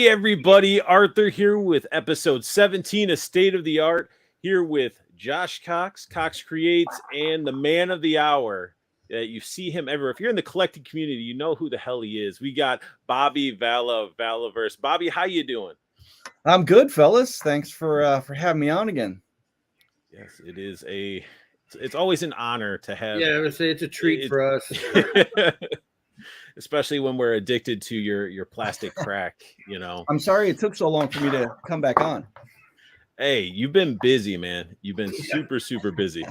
Hey everybody, Arthur here with episode 17 of State of the Art, here with Josh Cox, Cox Creates, and the man of the hour. You see him everywhere. If you're in the collecting community, you know who the hell he is. We got Bobby Vala of Valaverse. Bobby, how you doing? I'm good, fellas. Thanks for having me on again. Yes, it's always an honor to have. Yeah, I would say it's a treat for us. Especially when we're addicted to your plastic crack, you know. I'm sorry it took so long for me to come back on. Hey, you've been busy, man. You've been super busy.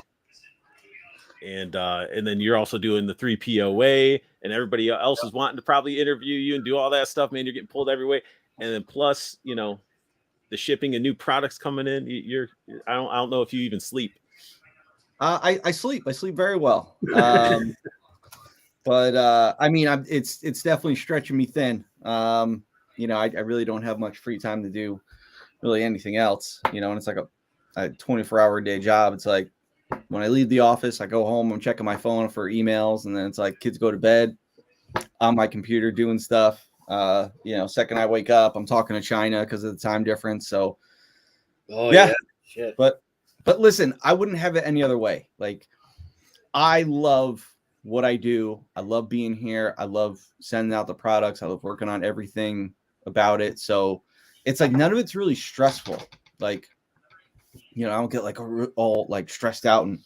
And then you're also doing the 3POA, and everybody else is wanting to probably interview you and do all that stuff, man. You're getting pulled every way. And then plus, you know, the shipping and new products coming in. I don't know if you even sleep. I sleep very well. But I mean, it's definitely stretching me thin. You know, I really don't have much free time to do really anything else, you know, and it's like a 24-hour day job. It's like when I leave the office, I go home, I'm checking my phone for emails, and then it's like kids go to bed, on my computer doing stuff. You know, second I wake up, I'm talking to China because of the time difference. So yeah. Shit. But listen, I wouldn't have it any other way. Like, I love what I do. I love being here. I love sending out the products. I love working on everything about it. So it's like none of it's really stressful. Like, you know, I don't get like all like stressed out. And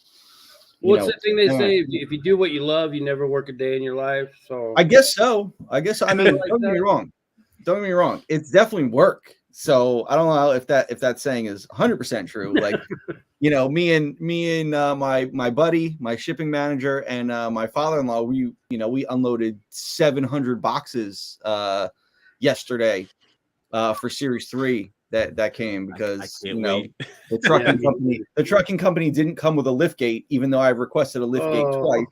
what's the thing they say? If you do what you love, you never work a day in your life. So I guess so. I mean, don't get me wrong. Don't get me wrong. It's definitely work. So I don't know if that saying is 100% true. Like, you know, me and my buddy, my shipping manager, and my father-in-law, we unloaded 700 boxes yesterday for Series 3 that came because the trucking company didn't come with a lift gate, even though I've requested a lift gate twice,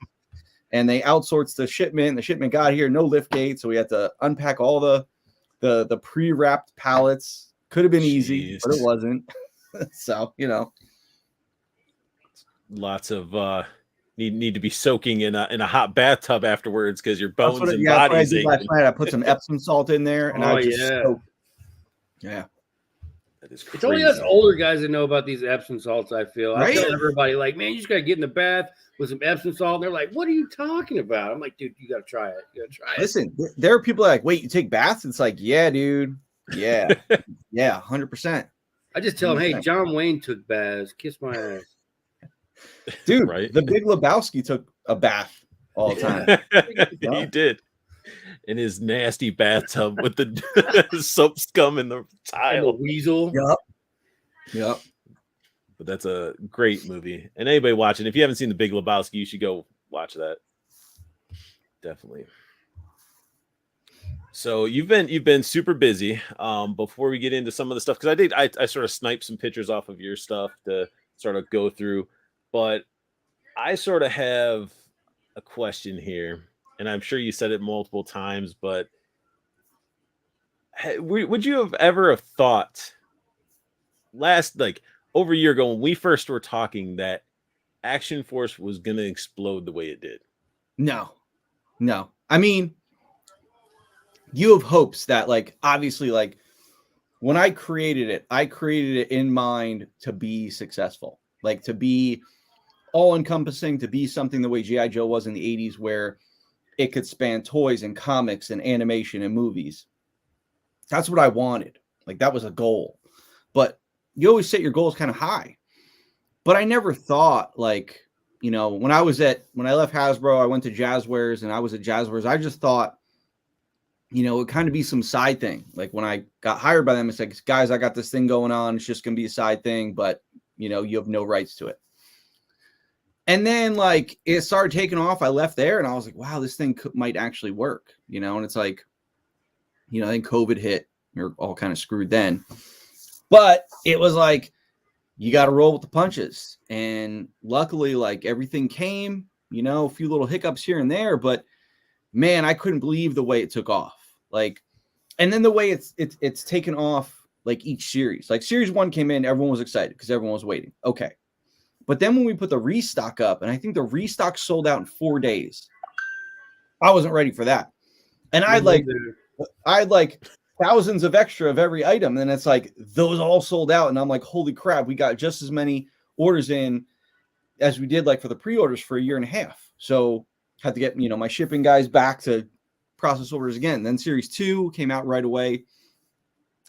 and they outsourced the shipment. The shipment got here, no lift gate, so we had to unpack all the pre-wrapped pallets. Could have been easy, but it wasn't. So, you know, lots of need to be soaking in a hot bathtub afterwards because your bones and bodies. Last night I put some Epsom salt in there, and I just soaked. Yeah. That is crazy. It's only us older guys that know about these Epsom salts, I feel. Right? I tell everybody, like, man, you just got to get in the bath with some Epsom salt. And they're like, what are you talking about? I'm like, dude, you got to try it. You got to try it. Listen, there are people like, wait, you take baths? It's like, yeah, dude. Yeah. Yeah, 100%. I just tell them, hey, John Wayne took baths. Kiss my ass. Dude, right? The Big Lebowski took a bath all the time. He did. In his nasty bathtub with the soap scum in the tile. And the weasel. Yep. But that's a great movie. And anybody watching, if you haven't seen The Big Lebowski, you should go watch that. Definitely. So you've been super busy. Before we get into some of the stuff, because I sort of sniped some pictures off of your stuff to sort of go through, but I sort of have a question here. And I'm sure you said it multiple times, but would you have ever thought over a year ago when we first were talking that Action Force was going to explode the way it did? No. I mean, you have hopes that, like, obviously, like, when I created it in mind to be successful, like to be all encompassing, to be something the way G.I. Joe was in the 80s, where it could span toys and comics and animation and movies. That's what I wanted. Like, that was a goal. But you always set your goals kind of high. But I never thought, like, you know, when I left Hasbro, I went to Jazzwares, and I was at Jazzwares. I just thought, you know, it would kind of be some side thing. Like, when I got hired by them, it's like, guys, I got this thing going on. It's just going to be a side thing, but, you know, you have no rights to it. And then, like, it started taking off. I left there, and I was like, wow, this thing might actually work, you know? And it's like, you know, then COVID hit. You're all kind of screwed then. But it was like, you got to roll with the punches. And luckily, like, everything came, you know, a few little hiccups here and there. But, man, I couldn't believe the way it took off. Like, and then the way it's taken off, like, each series. Like, Series 1 came in, everyone was excited because everyone was waiting. Okay. But then when we put the restock up, and I think the restock sold out in 4 days, I wasn't ready for that. And I'd thousands of extra of every item. And it's like those all sold out. And I'm like, holy crap, we got just as many orders in as we did like for the pre-orders for a year and a half. So had to get, my shipping guys back to process orders again. Then Series 2 came out right away.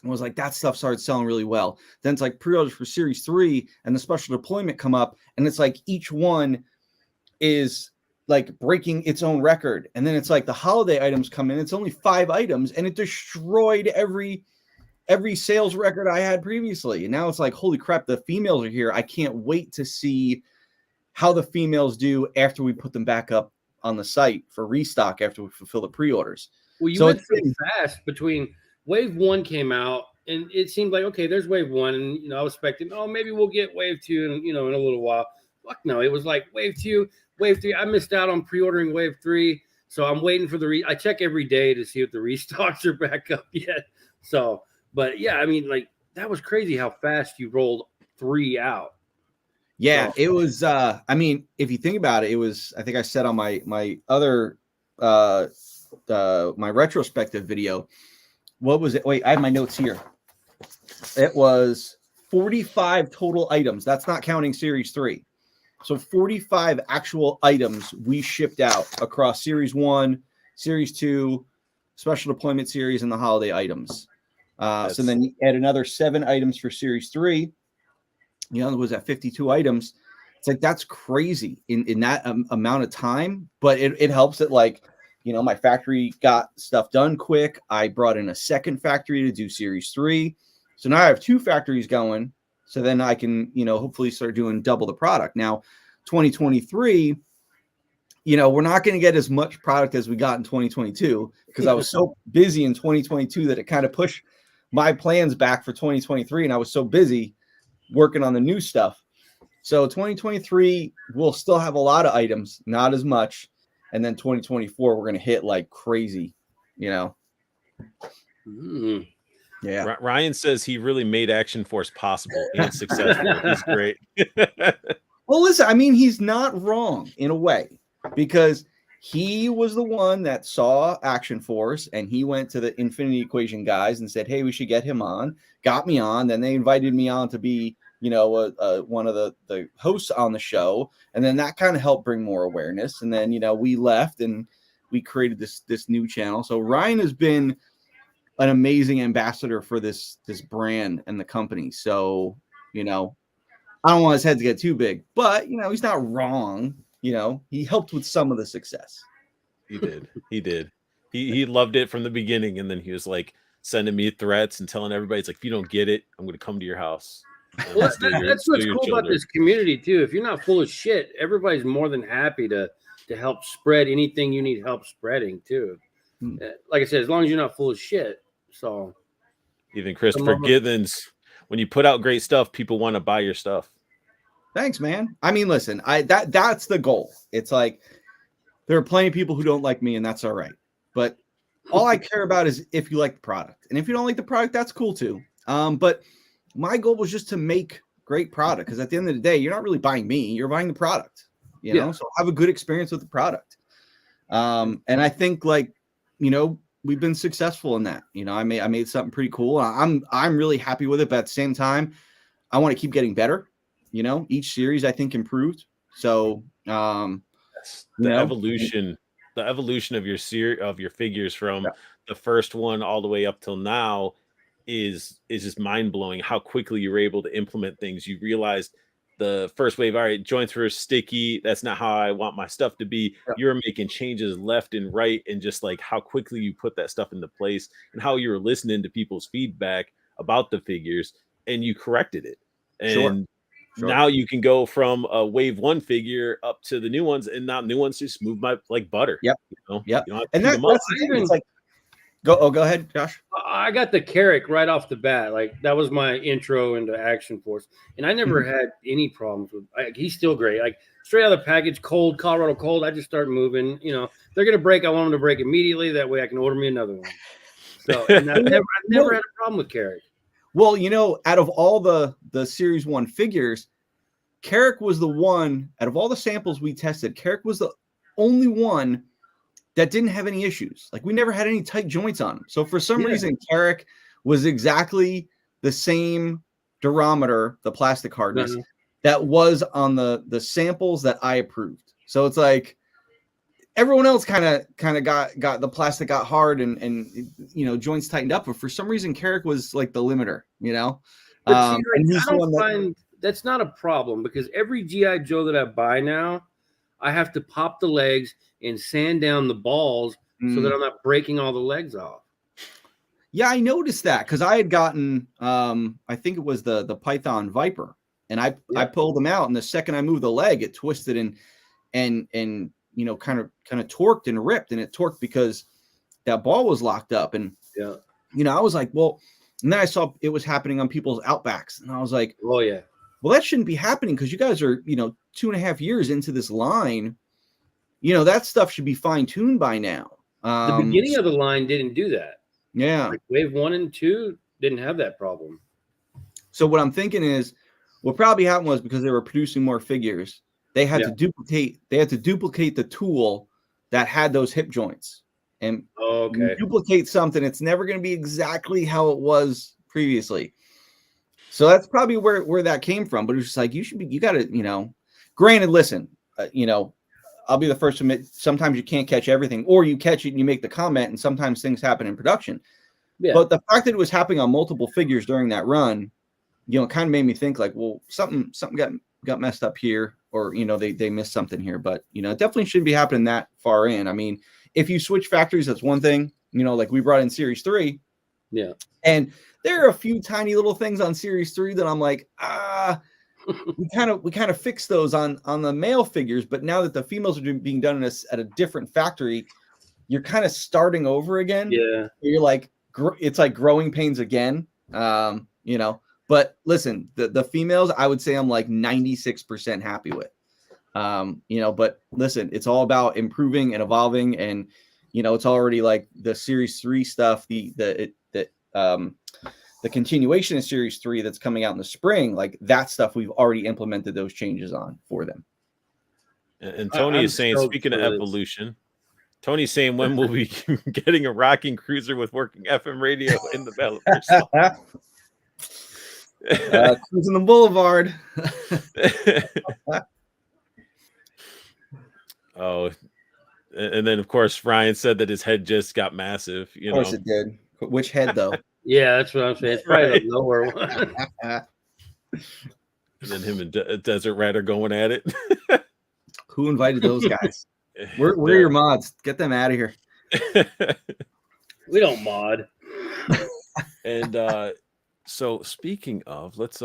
And was like, that stuff started selling really well. Then it's like pre-orders for Series 3 and the special deployment come up. And it's like each one is like breaking its own record. And then it's like the holiday items come in. It's only 5 items and it destroyed every sales record I had previously. And now it's like, holy crap, the females are here. I can't wait to see how the females do after we put them back up on the site for restock after we fulfill the pre-orders. Well, you went so fast between Wave 1 came out and it seemed like, okay, there's Wave 1. And, I was expecting, maybe we'll get Wave 2 and, in a little while. Fuck no, it was like Wave 2, Wave 3. I missed out on pre-ordering Wave 3. So I'm waiting for I check every day to see if the restocks are back up yet. So, but yeah, I mean, like that was crazy how fast you rolled 3 out. Yeah, so, it was, I mean, if you think about it, it was, I think I said on my other, my retrospective video, what was it? Wait, I have my notes here. It was 45 total items. That's not counting Series 3. So 45 actual items we shipped out across Series 1, Series 2, Special Deployment Series, and the holiday items. So then you add another 7 items for Series 3. It was at 52 items. It's like, that's crazy in that amount of time. But it helps that, like, my factory got stuff done quick. I brought in a second factory to do Series 3. So now I have 2 factories going. So then I can, hopefully start doing double the product. Now, 2023, we're not going to get as much product as we got in 2022 because I was so busy in 2022 that it kind of pushed my plans back for 2023. And I was so busy working on the new stuff. So 2023, we'll still have a lot of items, not as much. And then 2024, we're going to hit like crazy, Mm. Yeah. Ryan says he really made Action Force possible and successful. He's great. Well, listen, I mean, he's not wrong in a way because he was the one that saw Action Force and he went to the Infinity Equation guys and said, hey, we should get him on, got me on. Then they invited me on to be, one of the hosts on the show. And then that kind of helped bring more awareness. And then, we left and we created this new channel. So Ryan has been an amazing ambassador for this brand and the company. So, I don't want his head to get too big, but he's not wrong. He helped with some of the success. He did. He loved it from the beginning. And then he was like sending me threats and telling everybody, it's like, if you don't get it, I'm going to come to your house. Well, that's what's cool about this community too. If you're not full of shit, everybody's more than happy to help spread anything you need help spreading too. Like I said, as long as you're not full of shit. So even Christopher Githens, when you put out great stuff, people want to buy your stuff. Thanks, man. I mean, listen, that's the goal. It's like there are plenty of people who don't like me, and that's all right. But all I care about is if you like the product. And if you don't like the product, that's cool too. But my goal was just to make great product because at the end of the day, you're not really buying me, you're buying the product, so have a good experience with the product. And I think we've been successful in that. I made something pretty cool. I'm really happy with it, but at the same time, I want to keep getting better. Each series I think improved. So the evolution of your figures from the first one all the way up till now is just mind-blowing how quickly you're able to implement things. You realized the first wave, all right, joints were sticky, that's not how I want my stuff to be. You're making changes left and right, and just like how quickly you put that stuff into place and how you were listening to people's feedback about the figures and you corrected it. And now you can go from a wave 1 figure up to the new ones, and now new ones just move like butter. Yep. Yep. And that's the thing. It's like go ahead, Josh. I got the Carrick right off the bat. Like that was my intro into Action Force, and I never had any problems with. He's still great. Like straight out of the package, cold, Colorado cold. I just start moving. They're gonna break. I want them to break immediately. That way, I can order me another one. So and I've never had a problem with Carrick. Well, out of all the Series 1 figures, Carrick was the one. Out of all the samples we tested, Carrick was the only one that didn't have any issues. Like we never had any tight joints on them. So for some Yeah. reason, Carrick was exactly the same durometer, the plastic hardness that was on the samples that I approved. So it's like everyone else kind of got the plastic got hard and you know, joints tightened up, but for some reason Carrick was like the limiter, you know. But see, And I he's the one don't that find that's not a problem because every GI Joe that I buy now, I have to pop the legs and sand down the balls so that I'm not breaking all the legs off. Yeah, I noticed that because I had gotten I think it was the Python Viper, and I pulled them out, and the second I moved the leg, it twisted and you know, kind of torqued and ripped, and it torqued because that ball was locked up. And Yeah. you know, I was like, well, and then I saw it was happening on people's Outbacks, and I was like, Oh yeah. well, that shouldn't be happening because you guys are, you know, 2.5 years into this line. You know, that stuff should be fine-tuned by now. The beginning of the line didn't do that. Yeah. Like wave 1 and 2 didn't have that problem. So what I'm thinking is what probably happened was because they were producing more figures, they had to duplicate the tool that had those hip joints. And when you duplicate something, it's never going to be exactly how it was previously. So that's probably where that came from. But it's just like, you got to, you know, granted, listen, you know, I'll be the first to admit sometimes you can't catch everything, or you catch it and you make the comment, and sometimes things happen in production. Yeah. But the fact that it was happening on multiple figures during that run, you know, kind of made me think like, well, something got messed up here, or, you know, they missed something here. But, you know, it definitely shouldn't be happening that far in. I mean, if you switch factories, that's one thing, you know, like we brought in Series 3. Yeah. And there are a few tiny little things on Series 3 that I'm like, we kind of fixed those on the male figures, but now that the females are being done at a different factory, you're kind of starting over again. Yeah. You're like, it's like growing pains again. You know, but listen, the females, I would say I'm like 96% happy with. You know, but listen, it's all about improving and evolving, and you know, it's already like the Series 3 stuff, the continuation of Series 3 that's coming out in the spring, like that stuff we've already implemented those changes on for them. And Tony is saying, speaking of evolution, Tony's saying, when will we be getting a rocking cruiser with working FM radio in the Valaverse? Cruising the boulevard. Oh, and then of course Ryan said that his head just got massive. You know, of course it did. Which head though? Yeah, that's what I'm saying. It's probably the lower one. And then him and Desert Rat are going at it. Who invited those guys? We're your mods. Get them out of here. We don't mod. And so speaking of, let's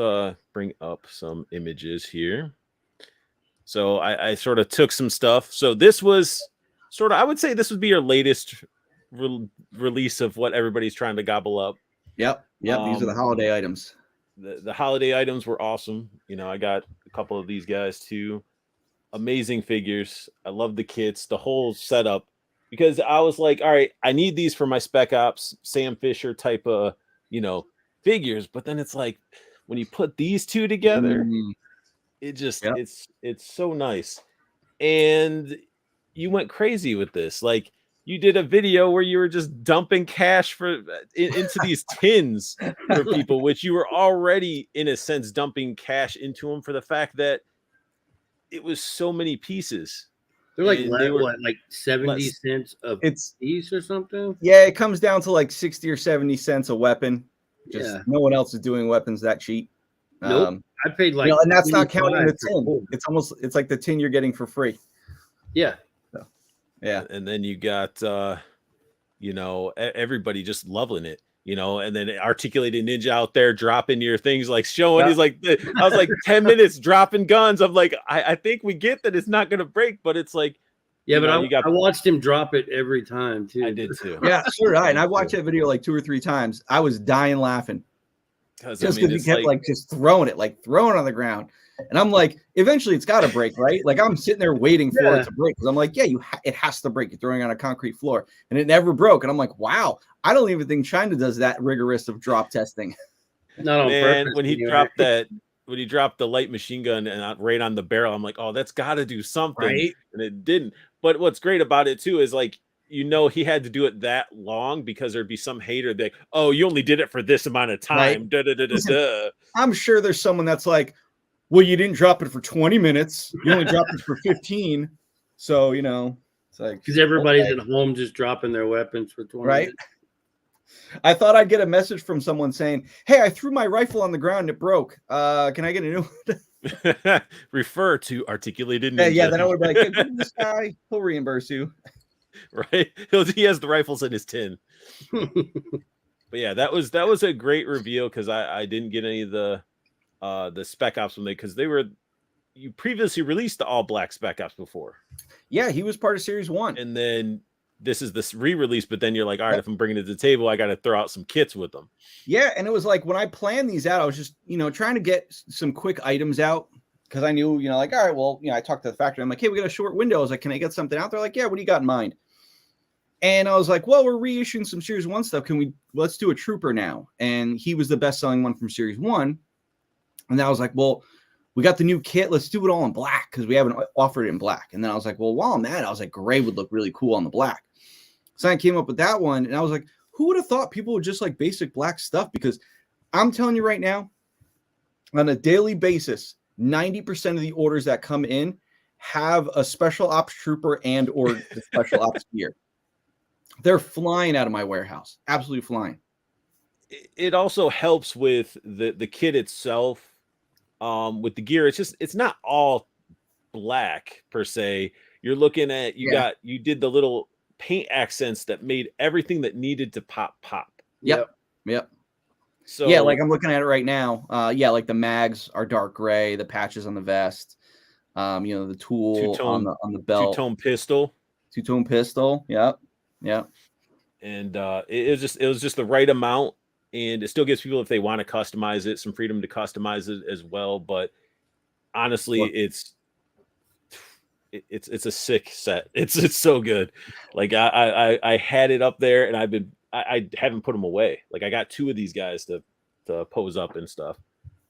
bring up some images here. So I sort of took some stuff. So this was sort of, I would say this would be your latest release of what everybody's trying to gobble up. Yep. These are the holiday items. The holiday items were awesome. You know, I got a couple of these guys too. Amazing figures. I love the kits, the whole setup, because I was like, all right, I need these for my Spec Ops, Sam Fisher type of, you know, figures. But then it's like, when you put these two together, it just, it's so nice. And you went crazy with this. Like, you did a video where you were just dumping cash into these tins for people, which you were already, in a sense, dumping cash into them for the fact that it was so many pieces. They're like, like 70 cents a piece or something? Yeah, it comes down to like 60 or 70 cents a weapon. No one else is doing weapons that cheap. Nope. I paid like, you know, and that's not counting the tin. It's like the tin you're getting for free. Yeah. Yeah. And then you got you know, everybody just loving it, you know, and then Articulated Ninja out there dropping your things, like showing. He's like, I was like 10 minutes dropping guns. I'm like, I think we get that it's not gonna break, but it's like, yeah, but I watched him drop it every time too. I did too. Yeah, sure. And I watched that video like 2 or 3 times. I was dying laughing. Just because he kept like just throwing it on the ground. And I'm like, eventually it's got to break, right? Like I'm sitting there waiting for it to break, because I'm like, yeah, it has to break. You're throwing on a concrete floor, and it never broke. And I'm like, wow, I don't even think China does that rigorous of drop testing. Not on purpose. When he dropped that, when he dropped the light machine gun and right on the barrel, I'm like, oh, that's got to do something, right? And it didn't. But what's great about it too is like, you know he had to do it that long because there'd be some hater that, oh, you only did it for this amount of time. Right. Da, da, da, da, da. I'm sure there's someone that's like, well, you didn't drop it for 20 minutes. You only dropped it for 15. So, you know, it's like, Because everybody's okay. at home just dropping their weapons for 20 Right. minutes. I thought I'd get a message from someone saying, hey, I threw my rifle on the ground. It broke. Can I get a new one? Refer to Articulated Ninja. Yeah, then I would be like, hey, go to this guy. He'll reimburse you. Right. He has the rifles in his tin. But yeah, that was a great reveal because I didn't get any of the Spec Ops because you previously released the all black Spec Ops before. Yeah, he was part of Series 1. And then this is this re-release, but then you're like, all right, if I'm bringing it to the table, I got to throw out some kits with them. Yeah, and it was like when I planned these out, I was just, trying to get some quick items out because I knew, like, all right, well, I talked to the factory. I'm like, hey, we got a short window. I was like, can I get something out? They're like, yeah, what do you got in mind? And I was like, well, we're reissuing some Series 1 stuff. Let's do a Trooper now. And he was the best-selling one from Series 1. And then I was like, well, we got the new kit. Let's do it all in black because we haven't offered it in black. And then I was like, well, while I'm at it, I was like, gray would look really cool on the black. So I came up with that one. And I was like, who would have thought people would just like basic black stuff? Because I'm telling you right now, on a daily basis, 90% of the orders that come in have a Special Ops Trooper and or the Special Ops gear. They're flying out of my warehouse. Absolutely flying. It also helps with the kit itself. With the gear, it's not all black per se. You're looking at you did the little paint accents that made everything that needed to pop. Yep. So yeah, like I'm looking at it right now. Like the mags are dark gray, the patches on the vest, the tool on the belt, two-tone pistol. Yep. And it was just the right amount, and it still gives people, if they want to customize it, some freedom to customize it as well. But honestly, it's a sick set. It's so good. Like I had it up there, and I haven't put them away. Like I got 2 of these guys to pose up and stuff.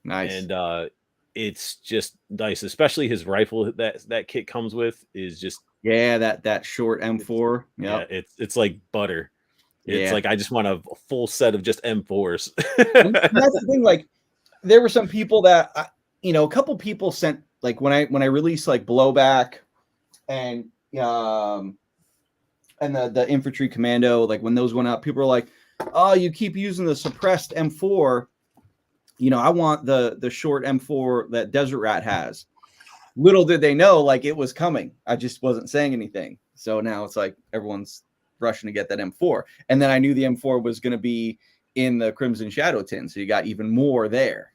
Nice. And it's just nice, especially his rifle that kit comes with is just that short M4. Yep. Yeah, it's like butter. It's like I just want a full set of just M4s. And that's the thing. Like there were some people that a couple people sent, like when I released like Blowback and the Infantry Commando, like when those went out, people were like, oh, you keep using the suppressed M4. I want the short M4 that Desert Rat has. Little did they know, like it was coming. I just wasn't saying anything. So now it's like everyone's rushing to get that M4. And then I knew the M4 was going to be in the Crimson Shadow tin. So you got even more there.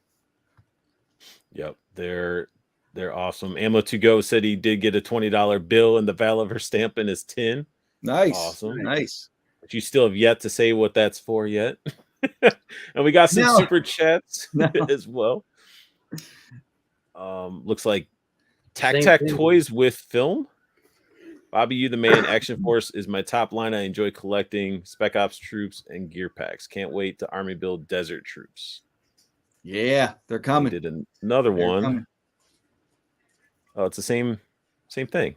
Yep. They're awesome. Ammo to Go said he did get a $20 bill and the Valaverse stamp in his tin. Nice. Awesome. Nice. But you still have yet to say what that's for yet. And we got some super chats as well. Looks like Tac toys with film. Bobby, you the man. Action Force is my top line. I enjoy collecting Spec Ops troops and gear packs. Can't wait to army build desert troops. Yeah, they're coming. We did another one. Coming. Oh, it's the same thing.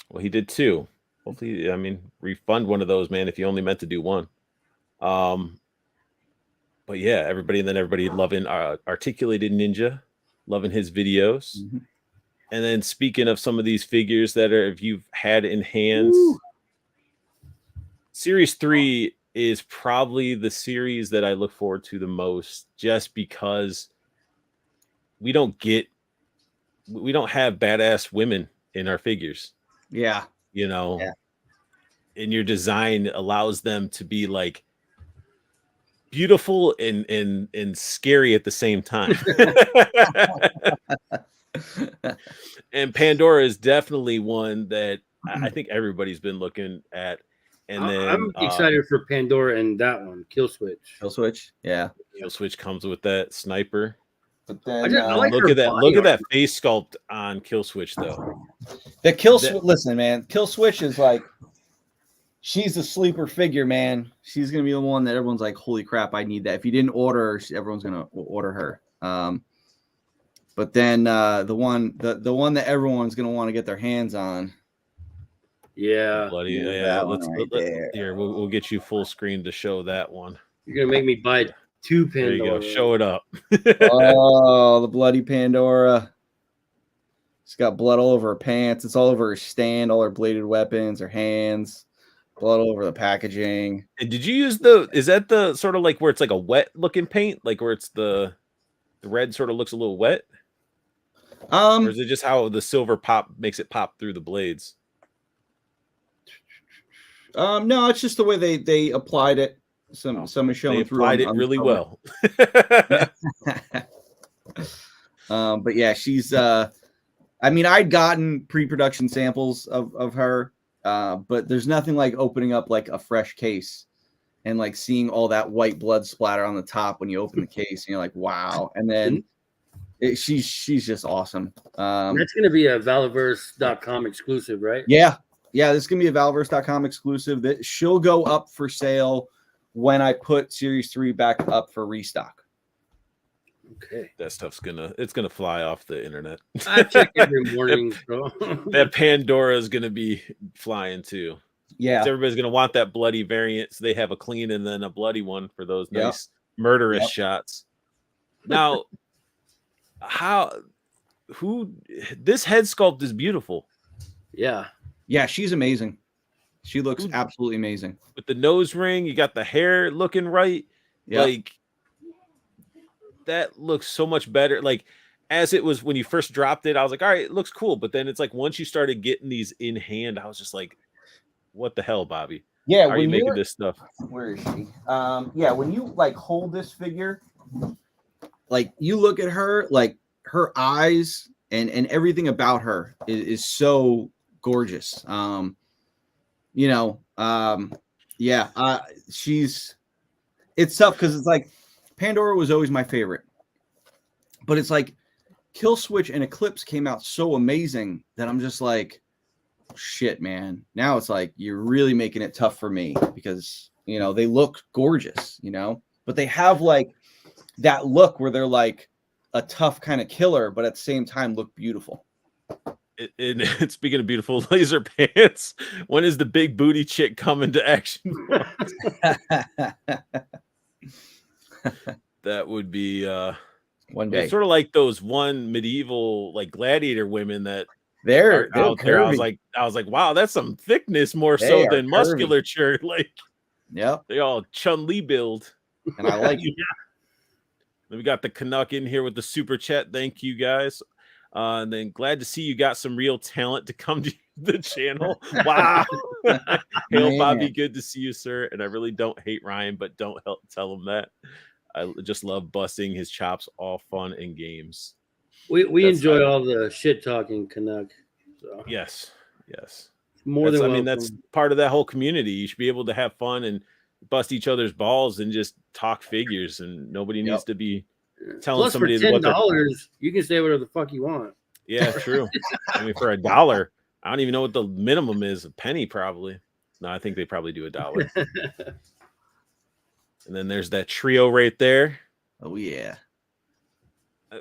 Well, he did 2. Hopefully, refund one of those, man, if you only meant to do 1. But yeah, everybody loving Articulated Ninja, loving his videos. Mm-hmm. And then speaking of some of these figures that if you've had in hands, Series 3 is probably the series that I look forward to the most, just because we don't have badass women in our figures. Yeah. And your design allows them to be like beautiful and scary at the same time. And Pandora is definitely one that I think everybody's been looking at. And then I'm excited for Pandora and that one, Kill Switch. Yeah. Kill Switch comes with that sniper. But then look at that face sculpt on Kill Switch though. Listen, man, Kill Switch is like, she's a sleeper figure, man. She's gonna be the one that everyone's like, holy crap, I need that. If you didn't order her, everyone's gonna order her. But then the one that everyone's gonna want to get their hands on Yeah. Bloody, There's yeah. that one Let's right there. here. We'll get you full screen to show that one. You're gonna make me buy two There you go. Pandora. Show it up. Oh, the bloody Pandora. She's got blood all over her pants. It's all over her stand, all her bladed weapons, her hands, blood all over the packaging. And did you use the? Is that the sort of like where it's like a wet looking paint, like where it's the red sort of looks a little wet, or is it just how the silver pop makes it pop through the blades? No, it's just the way they applied it. Some is showing They through. applied it really well. But yeah, she's. I mean, I'd gotten pre-production samples of her, but there's nothing like opening up like a fresh case and like seeing all that white blood splatter on the top when you open the case, and you're like, wow. And then she's just awesome. That's gonna be a Valaverse.com exclusive, right? Yeah, this is gonna be a Valaverse.com exclusive. That she'll go up for sale when I put Series 3 back up for restock. Okay. That stuff's it's gonna fly off the internet. I check every morning. That Pandora is gonna be flying too. Yeah, Everybody's gonna want that bloody variant, so they have a clean and then a bloody one for those nice murderous shots. Now, this head sculpt is beautiful. Yeah, she's amazing. She looks absolutely amazing with the nose ring. You got the hair looking right. Like that looks so much better. Like as it was when you first dropped it, I was like, all right, it looks cool. But then it's like once you started getting these in hand, I was just like, what the hell, Bobby? Yeah, how are you making this stuff? Where is she? When you like hold this figure, like you look at her, like her eyes and everything about her is so gorgeous. It's tough because it's like Pandora was always my favorite, but it's like Kill Switch and Eclipse came out so amazing that I'm just like, shit, man. Now it's like you're really making it tough for me because they look gorgeous, but they have like that look where they're like a tough kind of killer, but at the same time look beautiful. Speaking of beautiful laser pants, when is the big booty chick coming to Action? That would be one day. It's sort of like those one medieval like gladiator women that they're out there. I was like, wow, that's some thickness more so than musculature. Like, they all Chun-Li build, and I like it. Then we got the Canuck in here with the super chat. Thank you guys. And then glad to see you got some real talent to come to the channel. Wow. Hail, Bobby. Good to see you, sir. And I really don't hate Ryan, but don't tell him that. I just love busting his chops, all fun and games. We enjoy all the shit talking Canuck. So. Yes. More than welcome. That's part of that whole community. You should be able to have fun and bust each other's balls and just talk figures, and nobody needs to be telling Plus somebody for $10, you can say whatever the fuck you want. Yeah, true. I mean, for $1, I don't even know what the minimum is. A penny, probably. No, I think they probably do $1. And then there's that trio right there. Oh yeah.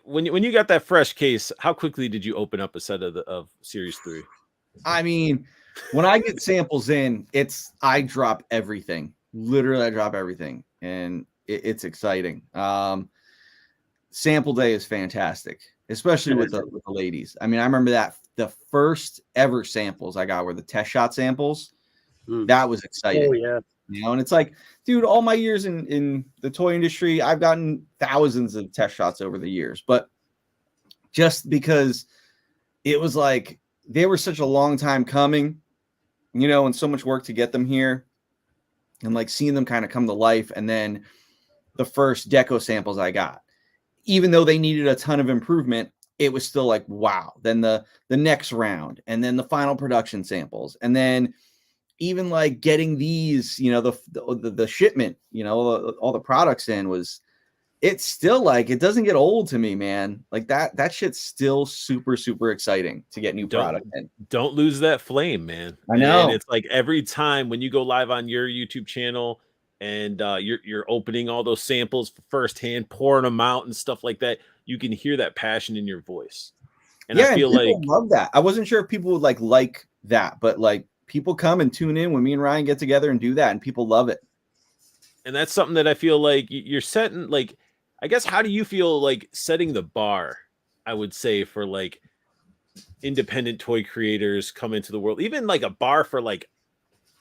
When you got that fresh case, how quickly did you open up a set of Series 3? I mean, when I get samples in, I drop everything. Literally, I drop everything, and it's exciting. Sample day is fantastic, especially with the ladies. I mean, I remember that the first ever samples I got were the test shot samples. That was exciting. Oh yeah. And it's like, dude, all my years in the toy industry, I've gotten thousands of test shots over the years, but just because it was like they were such a long time coming, and so much work to get them here, and like seeing them kind of come to life. And then the first deco samples I got, even though they needed a ton of improvement, it was still like, wow. Then the next round, and then the final production samples, and then even like getting these, the shipment, all the products in it's still like, it doesn't get old to me, man. Like that shit's still super, super exciting to get new product in. Don't lose that flame, man. I know. And it's like every time when you go live on your YouTube channel and you're opening all those samples firsthand, pouring them out and stuff like that, you can hear that passion in your voice. And I feel like love that. I wasn't sure if people would like that, but like people come and tune in when me and Ryan get together and do that, and people love it. And that's something that I feel like you're setting, like, I guess, how do you feel like setting the bar, I would say, for like independent toy creators come into the world, even like a bar for like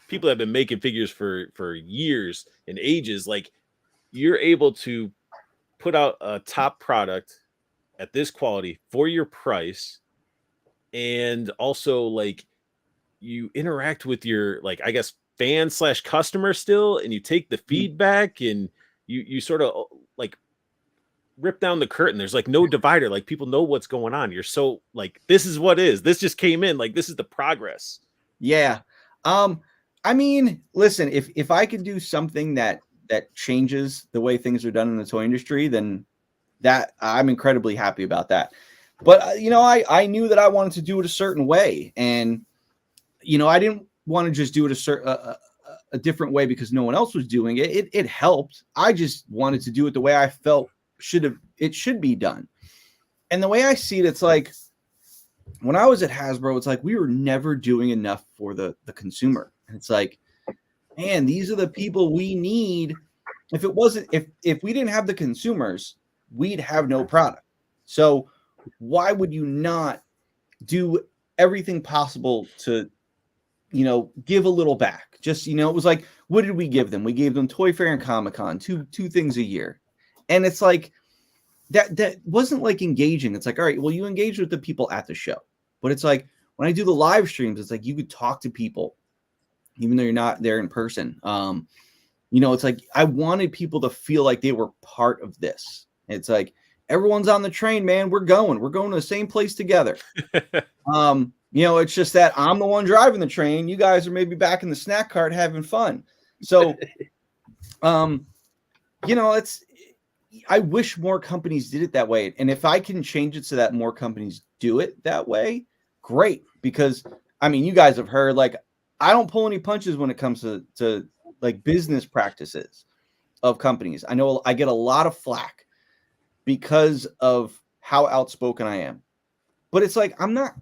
people that have been making figures for years and ages, like you're able to put out a top product at this quality for your price, and also like you interact with your, like, I guess, fan / customer still, and you take the feedback and you sort of like rip down the curtain. There's like no divider, like people know what's going on. You're so like, this is what is, this just came in, like this is the progress. Yeah. I mean, listen, if I could do something that changes the way things are done in the toy industry, then that I'm incredibly happy about that. But you know, I knew that I wanted to do it a certain way, and you know, I didn't want to just do it a different way because no one else was doing it. It helped. I just wanted to do it the way I felt it should be done. And the way I see it, it's like when I was at Hasbro, it's like we were never doing enough for the consumer. And it's like, man, these are the people we need. If it wasn't, if we didn't have the consumers, we'd have no product. So why would you not do everything possible to, you know, give a little back? Just, you know, it was like, what did we give them? We gave them Toy Fair and Comic-Con, two things a year. And it's like, that wasn't like engaging. It's like, all right, well, you engage with the people at the show. But it's like, when I do the live streams, it's like you could talk to people, even though you're not there in person. You know, it's like, I wanted people to feel like they were part of this. It's like, everyone's on the train, man. We're going to the same place together. You know, it's just that I'm the one driving the train. You guys are maybe back in the snack cart having fun. So, you know, I wish more companies did it that way. And if I can change it so that more companies do it that way, great. Because, I mean, you guys have heard, like, I don't pull any punches when it comes to like business practices of companies. I know I get a lot of flack because of how outspoken I am. But it's like, I'm not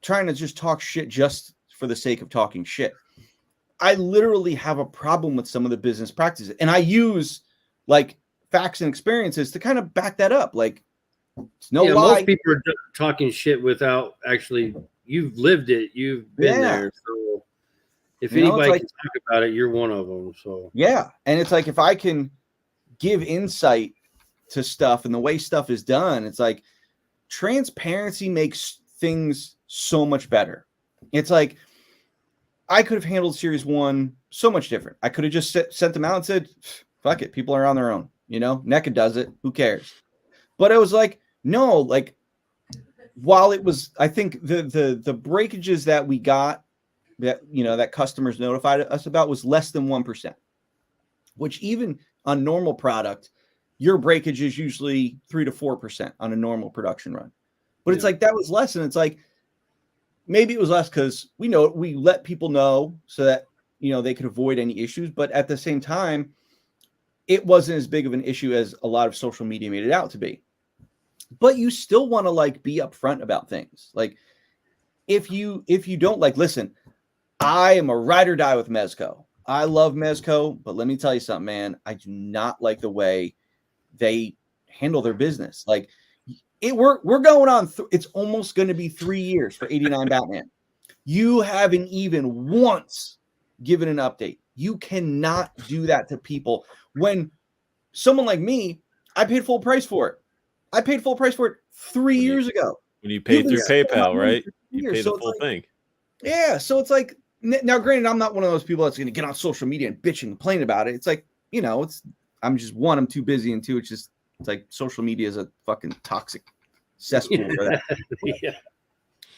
trying to just talk shit just for the sake of talking shit. I literally have a problem with some of the business practices. And I use like facts and experiences to kind of back that up. Like, it's no lie. Most people are talking shit without actually, you've lived it. You've been there. So if anybody can talk about it, you're one of them. So yeah. And it's like, if I can give insight to stuff and the way stuff is done, it's like transparency makes things so much better. It's like, I could have handled Series 1 so much different. I could have just sent them out and said, fuck it, people are on their own. You know, NECA does it. Who cares? But it was like, no, like, while it was, I think the breakages that we got, that, you know, that customers notified us about was less than 1%, which even on normal product, your breakage is usually 3 to 4% on a normal production run. But it's like, that was less. And it's like, maybe it was less because we let people know so that, you know, they could avoid any issues. But at the same time, it wasn't as big of an issue as a lot of social media made it out to be. But you still want to like be upfront about things. Like, if you don't, like, listen, I am a ride or die with Mezco. I love Mezco, but let me tell you something, man. I do not like the way they handle their business. Like, we're going on. It's almost going to be 3 years for 89 Batman. You haven't even once given an update. You cannot do that to people. When someone like me, I paid full price for it. I paid full price for it 3 years ago. When you paid through PayPal, right? You paid the full thing. Yeah. So it's like, now granted, I'm not one of those people that's going to get on social media and bitch and complain about it. It's like, you know, I'm just, one, I'm too busy, and two, it's like social media is a fucking toxic cesspool for that. Yeah.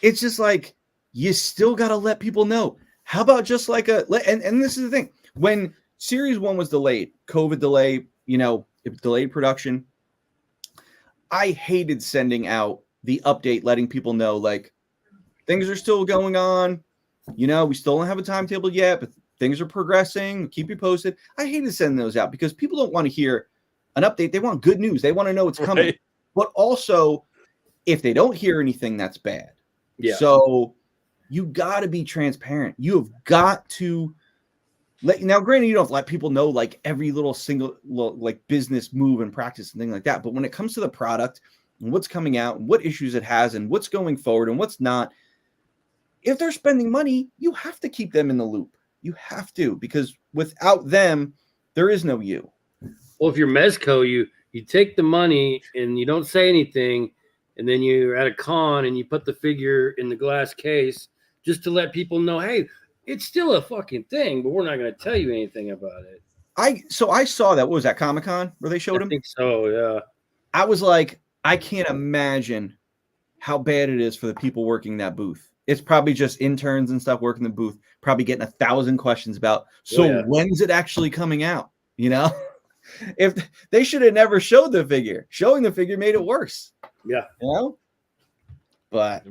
It's just like, you still got to let people know. How about just like and this is the thing, when Series 1 was delayed, COVID delay, you know, it delayed production. I hated sending out the update, letting people know, like, things are still going on. You know, we still don't have a timetable yet, but things are progressing. Keep you posted. I hated sending those out because people don't want to hear an update. They want good news. They want to know it's coming. Right. But also, if they don't hear anything, that's bad. Yeah. So you got to be transparent. You have got to now, granted, you don't have to let people know like every little single like business move and practice and thing like that. But when it comes to the product and what's coming out and what issues it has and what's going forward and what's not, if they're spending money, you have to keep them in the loop. You have to, because without them, there is no you. Well, if you're Mezco, you take the money and you don't say anything, and then you're at a con and you put the figure in the glass case just to let people know, hey, it's still a fucking thing, but we're not going to tell you anything about it. I saw that. What was that, Comic-Con where they showed him? I think so, yeah. I was like, I can't imagine how bad it is for the people working that booth. It's probably just interns and stuff working the booth, probably getting 1,000 questions about, when's it actually coming out? You know, if they should have never showed the figure. Showing the figure made it worse. Yeah. You know? But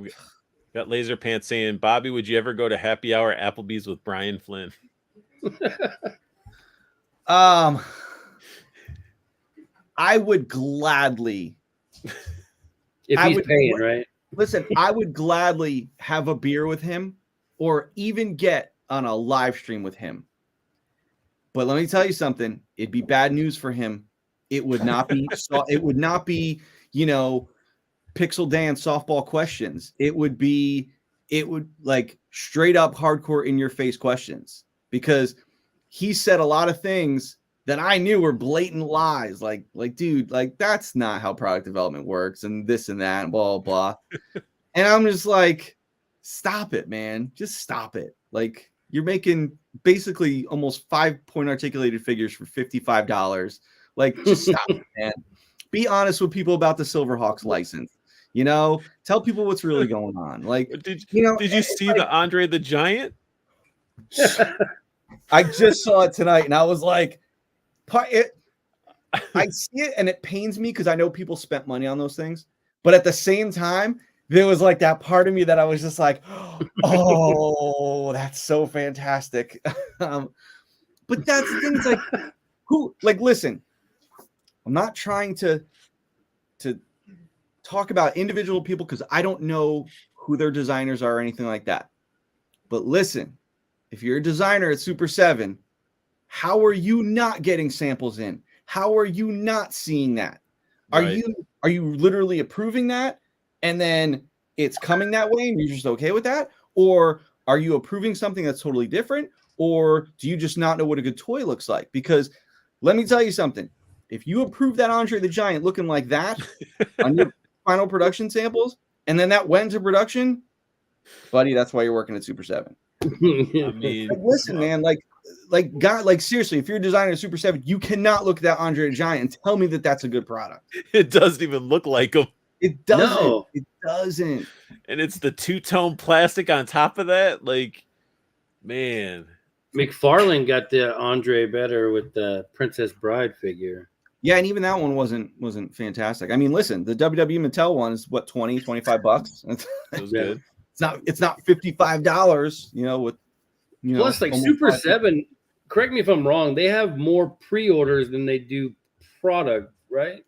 got Laser Pants saying, Bobby, would you ever go to happy hour at Applebee's with Brian Flynn? I would gladly. If he's paying, right? Listen, I would gladly have a beer with him or even get on a live stream with him. But let me tell you something. It'd be bad news for him. It would not be, you know, Pixel Dan softball questions. It would like straight up hardcore in your face questions, because he said a lot of things that I knew were blatant lies. Like, dude, like that's not how product development works and this and that and blah, blah, blah. And I'm just like, stop it, man. Just stop it. Like, you're making basically almost 5-point articulated figures for $55. Like, just stop it, man. Be honest with people about the Silverhawks license. You know, tell people what's really going on. Like, did you see the Andre the Giant? I just saw it tonight, and I was like, I see it, and it pains me because I know people spent money on those things. But at the same time, there was like that part of me that I was just like, oh, that's so fantastic. But that's the thing. It's like, listen, I'm not trying to talk about individual people because I don't know who their designers are or anything like that. But listen, if you're a designer at Super 7, how are you not getting samples in? How are you not seeing that? Are you literally approving that and then it's coming that way and you're just okay with that? Or are you approving something that's totally different? Or do you just not know what a good toy looks like? Because let me tell you something. If you approve that Andre the Giant looking like that on your final production samples, and then that went to production, buddy, that's why you're working at Super 7. I mean, like, listen, man, God, seriously, if you're a designer at Super 7, you cannot look at that Andre the Giant and tell me that that's a good product. It doesn't even look like him. It doesn't. No. It doesn't. And it's the two-tone plastic on top of that. Like, man. McFarlane got the Andre better with the Princess Bride figure. Yeah, and even that one wasn't fantastic. I mean, listen, the WWE Mattel one is what, $25? It was good. It's not $55, you know, with plus like Super 7, correct me if I'm wrong, they have more pre-orders than they do product, right?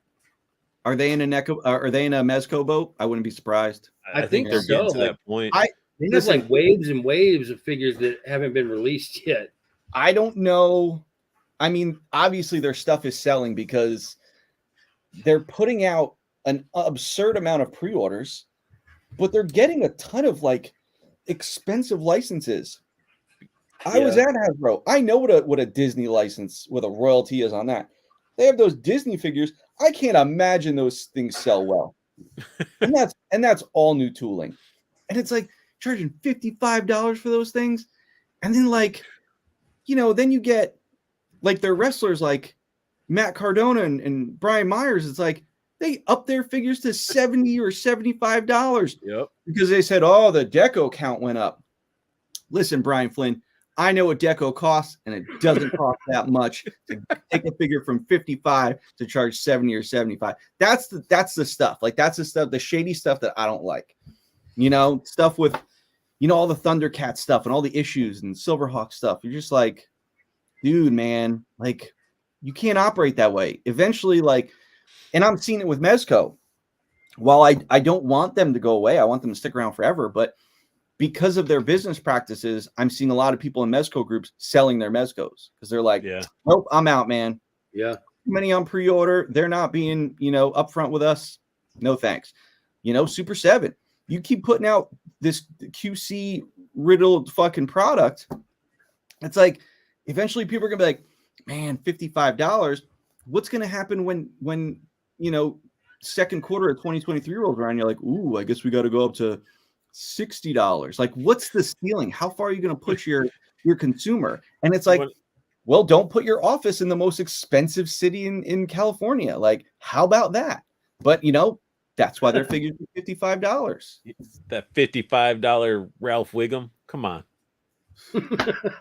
Are they in a Mezco boat? I wouldn't be surprised. I think they're so. getting to that point. There's like waves and waves of figures that haven't been released yet. I don't know. I mean, obviously their stuff is selling because they're putting out an absurd amount of pre-orders, but they're getting a ton of like expensive licenses. I was at Hasbro. I know what a Disney license with a royalty is on that. They have those Disney figures. I can't imagine those things sell well. and that's all new tooling. And it's like charging $55 for those things. And then like, you know, then you get like their wrestlers like Matt Cardona and Brian Myers. It's like they up their figures to $70 or $75. Yep. Because they said, oh, the deco count went up. Listen, Brian Flynn, I know what deco costs, and it doesn't cost that much to take a figure from 55 to charge 70 or 75. That's the stuff. Like, that's the stuff, the shady stuff that I don't like. You know, stuff with, you know, all the Thundercat stuff and all the issues and Silverhawk stuff. You're just like, dude, man, like, you can't operate that way. Eventually, like, and I'm seeing it with Mezco. While I don't want them to go away, I want them to stick around forever, but because of their business practices, I'm seeing a lot of people in Mezco groups selling their Mezcos because they're like, nope, I'm out, man. Yeah. Too many on pre-order. They're not being, upfront with us. No thanks. Super 7. You keep putting out this QC riddled fucking product. It's like eventually people are gonna be like, man, $55. What's gonna happen when second quarter of 2023 rolls around? You're like, ooh, I guess we got to go up to $60. Like, what's the ceiling? How far are you gonna push your consumer? And it's like, well, don't put your office in the most expensive city in California. Like, how about that? But that's why they're figuring $55. That $55 Ralph Wiggum. Come on.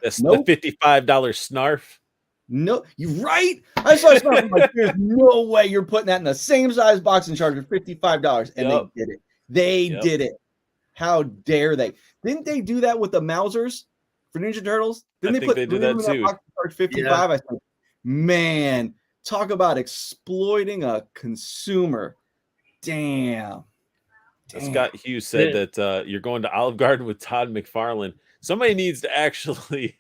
That's Nope. the $55 snarf. No, you're right. I saw snarf. I'm like, there's no way you're putting that in the same size box and charging $55. And they did it. They did it. How dare they? Didn't they do that with the Mousers for Ninja Turtles? Didn't they do that too? Box and charge 55. I said, man, talk about exploiting a consumer. Damn. Scott Hughes said that you're going to Olive Garden with Todd McFarlane. Somebody needs to actually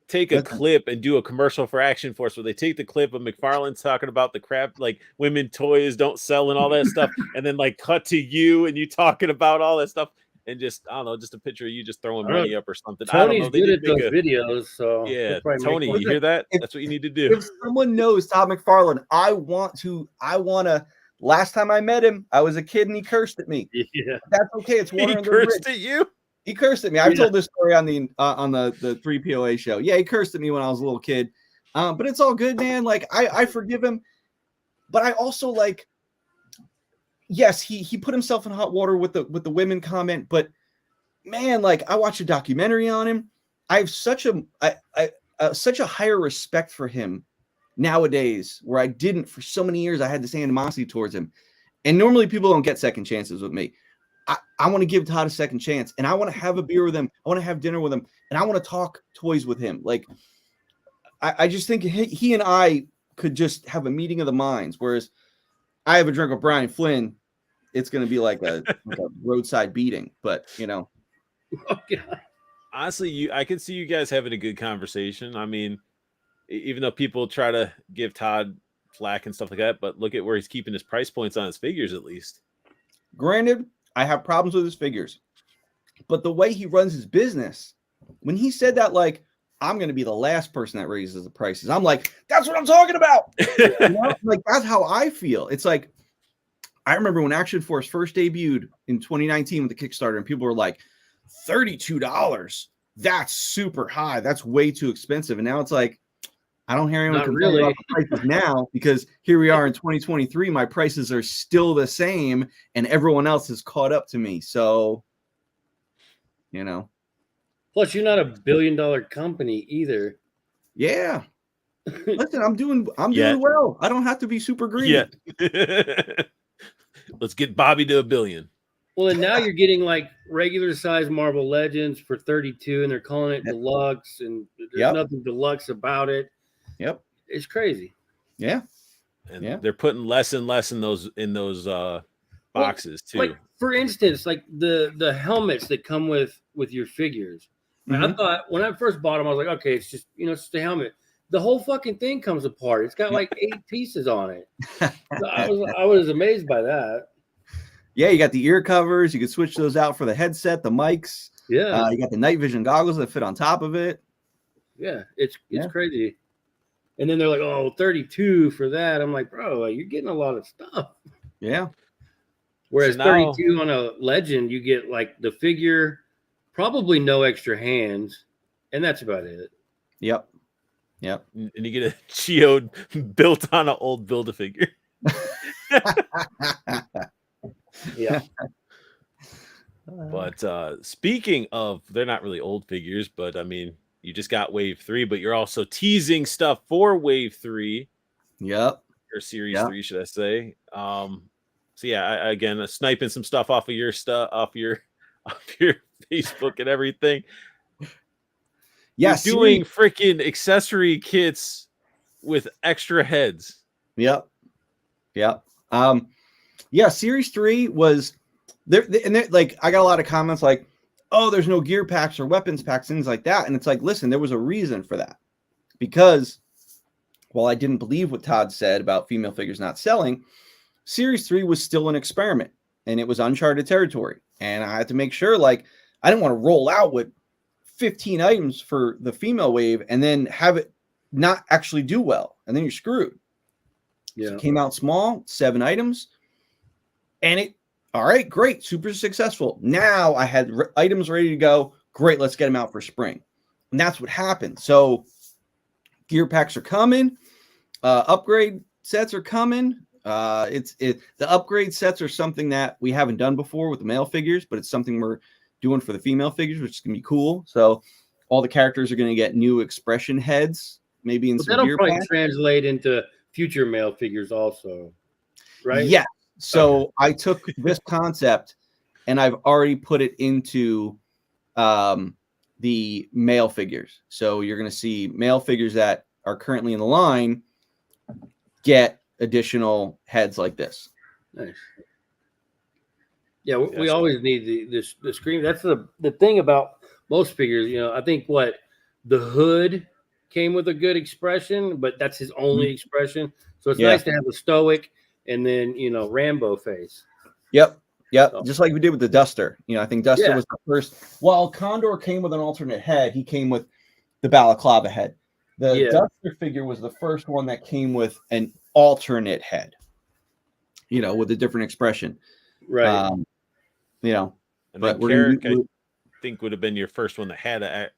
take a clip and do a commercial for Action Force where they take the clip of McFarlane talking about the crap, like women toys don't sell and all that stuff, and then like cut to you and you talking about all that stuff, and just I don't know, just a picture of you just throwing money up or something. Tony's I don't know. good at those videos, so yeah, Tony, you hear that? That's what you need to do. If someone knows Todd McFarlane, I want to. Last time I met him, I was a kid and he cursed at me. Yeah, that's okay. It's water. He cursed at you. He cursed at me. I've told this story on the 3POA show. Yeah, he cursed at me when I was a little kid. But it's all good, man. Like I forgive him. But I also like, yes, he put himself in hot water with the women comment. But man, like I watched a documentary on him. I have such a higher respect for him nowadays, where I didn't for so many years. I had this animosity towards him. And normally people don't get second chances with me. I want to give Todd a second chance, and I want to have a beer with him. I want to have dinner with him, and I want to talk toys with him. Like, I just think he and I could just have a meeting of the minds. Whereas I have a drink with Brian Flynn, it's going to be like a roadside beating. But Oh, God. Honestly, I can see you guys having a good conversation. I mean, even though people try to give Todd flack and stuff like that, but look at where he's keeping his price points on his figures, at least. Granted, I have problems with his figures, but the way he runs his business, when he said that, like, I'm going to be the last person that raises the prices, I'm like, that's what I'm talking about. Like, that's how I feel. It's like, I remember when Action Force first debuted in 2019 with the Kickstarter, and people were like, $32. That's super high. That's way too expensive. And now it's like, I don't hear anyone complaining about the prices now, because here we are in 2023. My prices are still the same, and everyone else has caught up to me. So, Plus, you're not a $1 billion company either. Yeah. Listen, I'm doing well. I don't have to be super greedy. Yeah. Let's get Bobby to $1 billion. Well, and now you're getting like regular size Marvel Legends for 32, and they're calling it deluxe, and there's nothing deluxe about it. Yep. It's crazy. Yeah. And they're putting less and less in those boxes too. Like, for instance, like the helmets that come with your figures. Mm-hmm. I thought when I first bought them, I was like, okay, it's just it's just a helmet. The whole fucking thing comes apart. It's got like 8 pieces on it. So I was amazed by that. Yeah, you got the ear covers. You can switch those out for the headset, the mics. Yeah. You got the night vision goggles that fit on top of it. Yeah, it's crazy. And then they're like, oh, 32 for that. I'm like, bro, you're getting a lot of stuff. Yeah. Whereas 32 on a Legend, you get like the figure, probably no extra hands, and that's about it. Yep. And you get a geode built on an old Build-A-Figure. Yeah. But speaking of, they're not really old figures, but I mean, you just got Wave 3, but you're also teasing stuff for Wave 3. Yep. Or Series 3, should I say. So yeah, again, sniping some stuff off of your Facebook and everything. Yeah, you're doing freaking accessory kits with extra heads. Yep. Yeah, Series 3 was there, and like I got a lot of comments like, oh, there's no gear packs or weapons packs, things like that. And it's like, listen, there was a reason for that. Because while I didn't believe what Todd said about female figures not selling, Series 3 was still an experiment and it was uncharted territory. And I had to make sure, like, I didn't want to roll out with 15 items for the female wave and then have it not actually do well. And then you're screwed. Yeah. So it came out small, 7 items. And it, all right, great, super successful. Now I had items ready to go. Great, let's get them out for spring. And that's what happened. So gear packs are coming. Upgrade sets are coming. The upgrade sets are something that we haven't done before with the male figures, but it's something we're doing for the female figures, which is going to be cool. So all the characters are going to get new expression heads, maybe in some that'll gear probably packs. translate into future male figures also, right? Yeah. So I took this concept and I've already put it into the male figures. So you're going to see male figures that are currently in the line get additional heads like this. Nice. Yeah, we always need the screen. That's the thing about most figures. You know, I think the hood came with a good expression, but that's his only expression. So it's nice to have a stoic and then, you know, Rambo face. Yep. So. Just like we did with the Duster. You know, I think Duster was the first. While Condor came with an alternate head, he came with the balaclava head. The Duster figure was the first one that came with an alternate head, you know, with a different expression. Right. You know, and then Carrick, I think, would have been your first one that had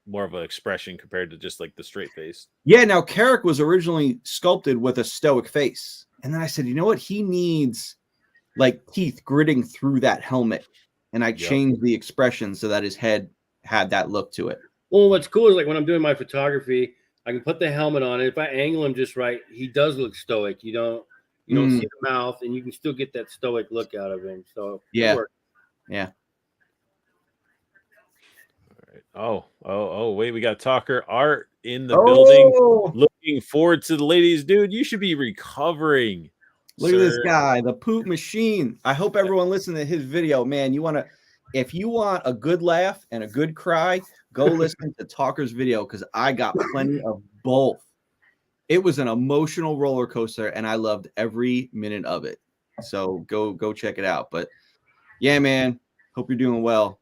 more of an expression compared to just like the straight face. Yeah. Now Carrick was originally sculpted with a stoic face. And then I said, you know what? He needs like teeth gritting through that helmet. And I changed the expression so that his head had that look to it. Well, what's cool is like when I'm doing my photography, I can put the helmet on, and if I angle him just right, he does look stoic. You don't see the mouth, and you can still get that stoic look out of him. So yeah. All right. Oh, wait, we got Talker Art in the building. Looking forward to the ladies, dude. You should be recovering. Look at this guy, the poop machine. I hope everyone listened to his video, man. If you want a good laugh and a good cry, go listen to Talker's video because I got plenty of both. It was an emotional roller coaster, and I loved every minute of it. So go check it out. But yeah, man, hope you're doing well.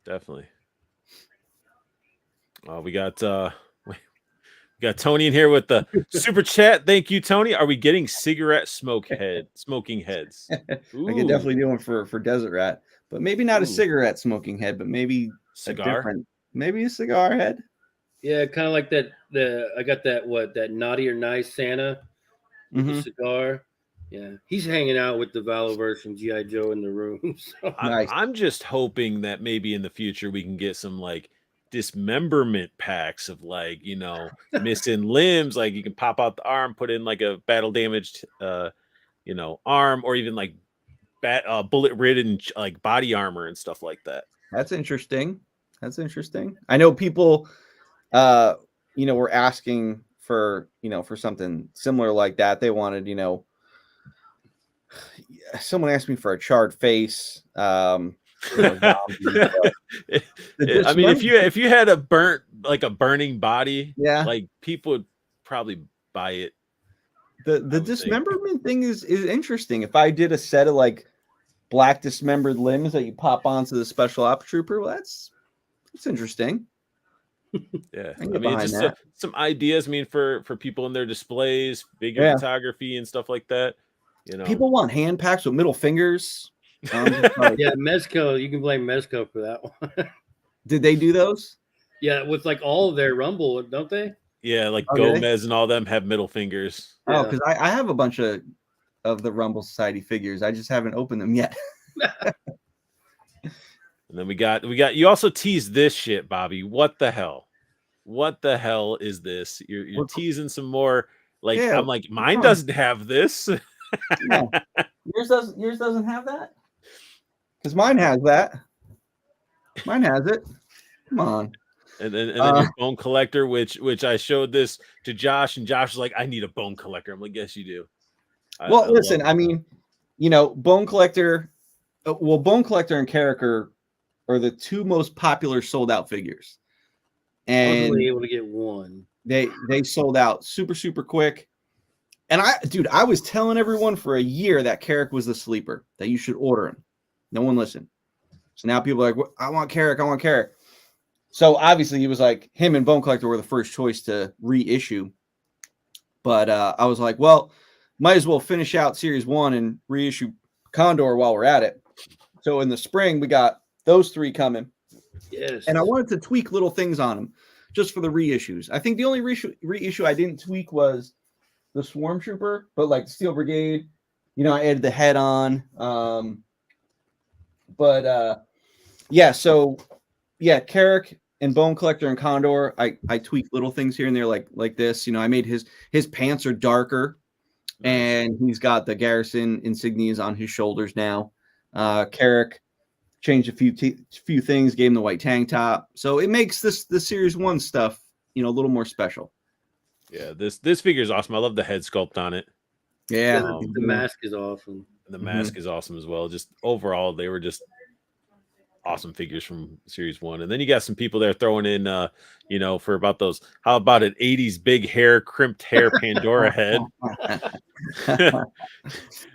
Definitely. We got Tony in here with the super chat. Thank you, Tony. Are we getting cigarette smoking heads? I could definitely do one for Desert Rat, but maybe not a cigarette smoking head, but maybe maybe a cigar head. Yeah, kind of like that. I got that naughty or nice Santa with the cigar. Yeah, he's hanging out with the Valaverse and G.I. Joe in the room. So. Nice. I'm just hoping that maybe in the future we can get some like dismemberment packs of like, you know, missing limbs. Like you can pop out the arm, put in like a battle damaged, you know, arm, or even like bullet ridden like body armor and stuff like that. That's interesting. I know people, you know, were asking for, you know, for something similar like that. They wanted, you know, someone asked me for a charred face. You know, I mean, if you had a burning body, like people would probably buy it. The dismemberment thing is interesting. If I did a set of like black dismembered limbs that you pop onto the special ops trooper, well, that's interesting. Yeah, I mean, just some ideas. I mean, for people in their displays, figure photography and stuff like that. You know, people want hand packs with middle fingers. Yeah, Mezco. You can blame Mezco for that one. Did they do those? Yeah, with like all of their Rumble, don't they? Yeah, like Gomez and all them have middle fingers. Oh, because I have a bunch of the Rumble Society figures. I just haven't opened them yet. And then we got you also teased this shit, Bobby. What the hell? What the hell is this? You're teasing some more. Like I'm like, mine doesn't have this. No. Yours doesn't have that? Because mine has that. Mine has it. Come on. And then your bone collector, which I showed this to Josh, and Josh was like, I need a bone collector. I'm like, yes, you do. I mean, you know, bone collector and Carrick are are the two most popular sold out figures. I was And only able to get one. they sold out super quick. And I was telling everyone for a year that Carrick was the sleeper, that you should order him. No one listened. So now people are like, I want Carrick. So obviously he was like, him and Bone Collector were the first choice to reissue. But I was like, well, might as well finish out Series 1 and reissue Condor while we're at it. So in the spring, we got those three coming. Yes. And I wanted to tweak little things on them just for the reissues. I think the only reissue I didn't tweak was the Swarm Trooper, but like Steel Brigade, I added the head on. Carrick and Bone Collector and Condor, I tweaked little things here and there like this. I made his pants are darker, and he's got the Garrison insignias on his shoulders now. Carrick changed a few things, gave him the white tank top, so it makes the Series 1 stuff a little more special. Yeah, this figure is awesome. I love the head sculpt on it. Yeah, the mask is awesome. The mask is awesome as well. Just overall, they were just awesome figures from Series 1. And then you got some people there throwing in, for about those, how about an 80s big hair, crimped hair Pandora head?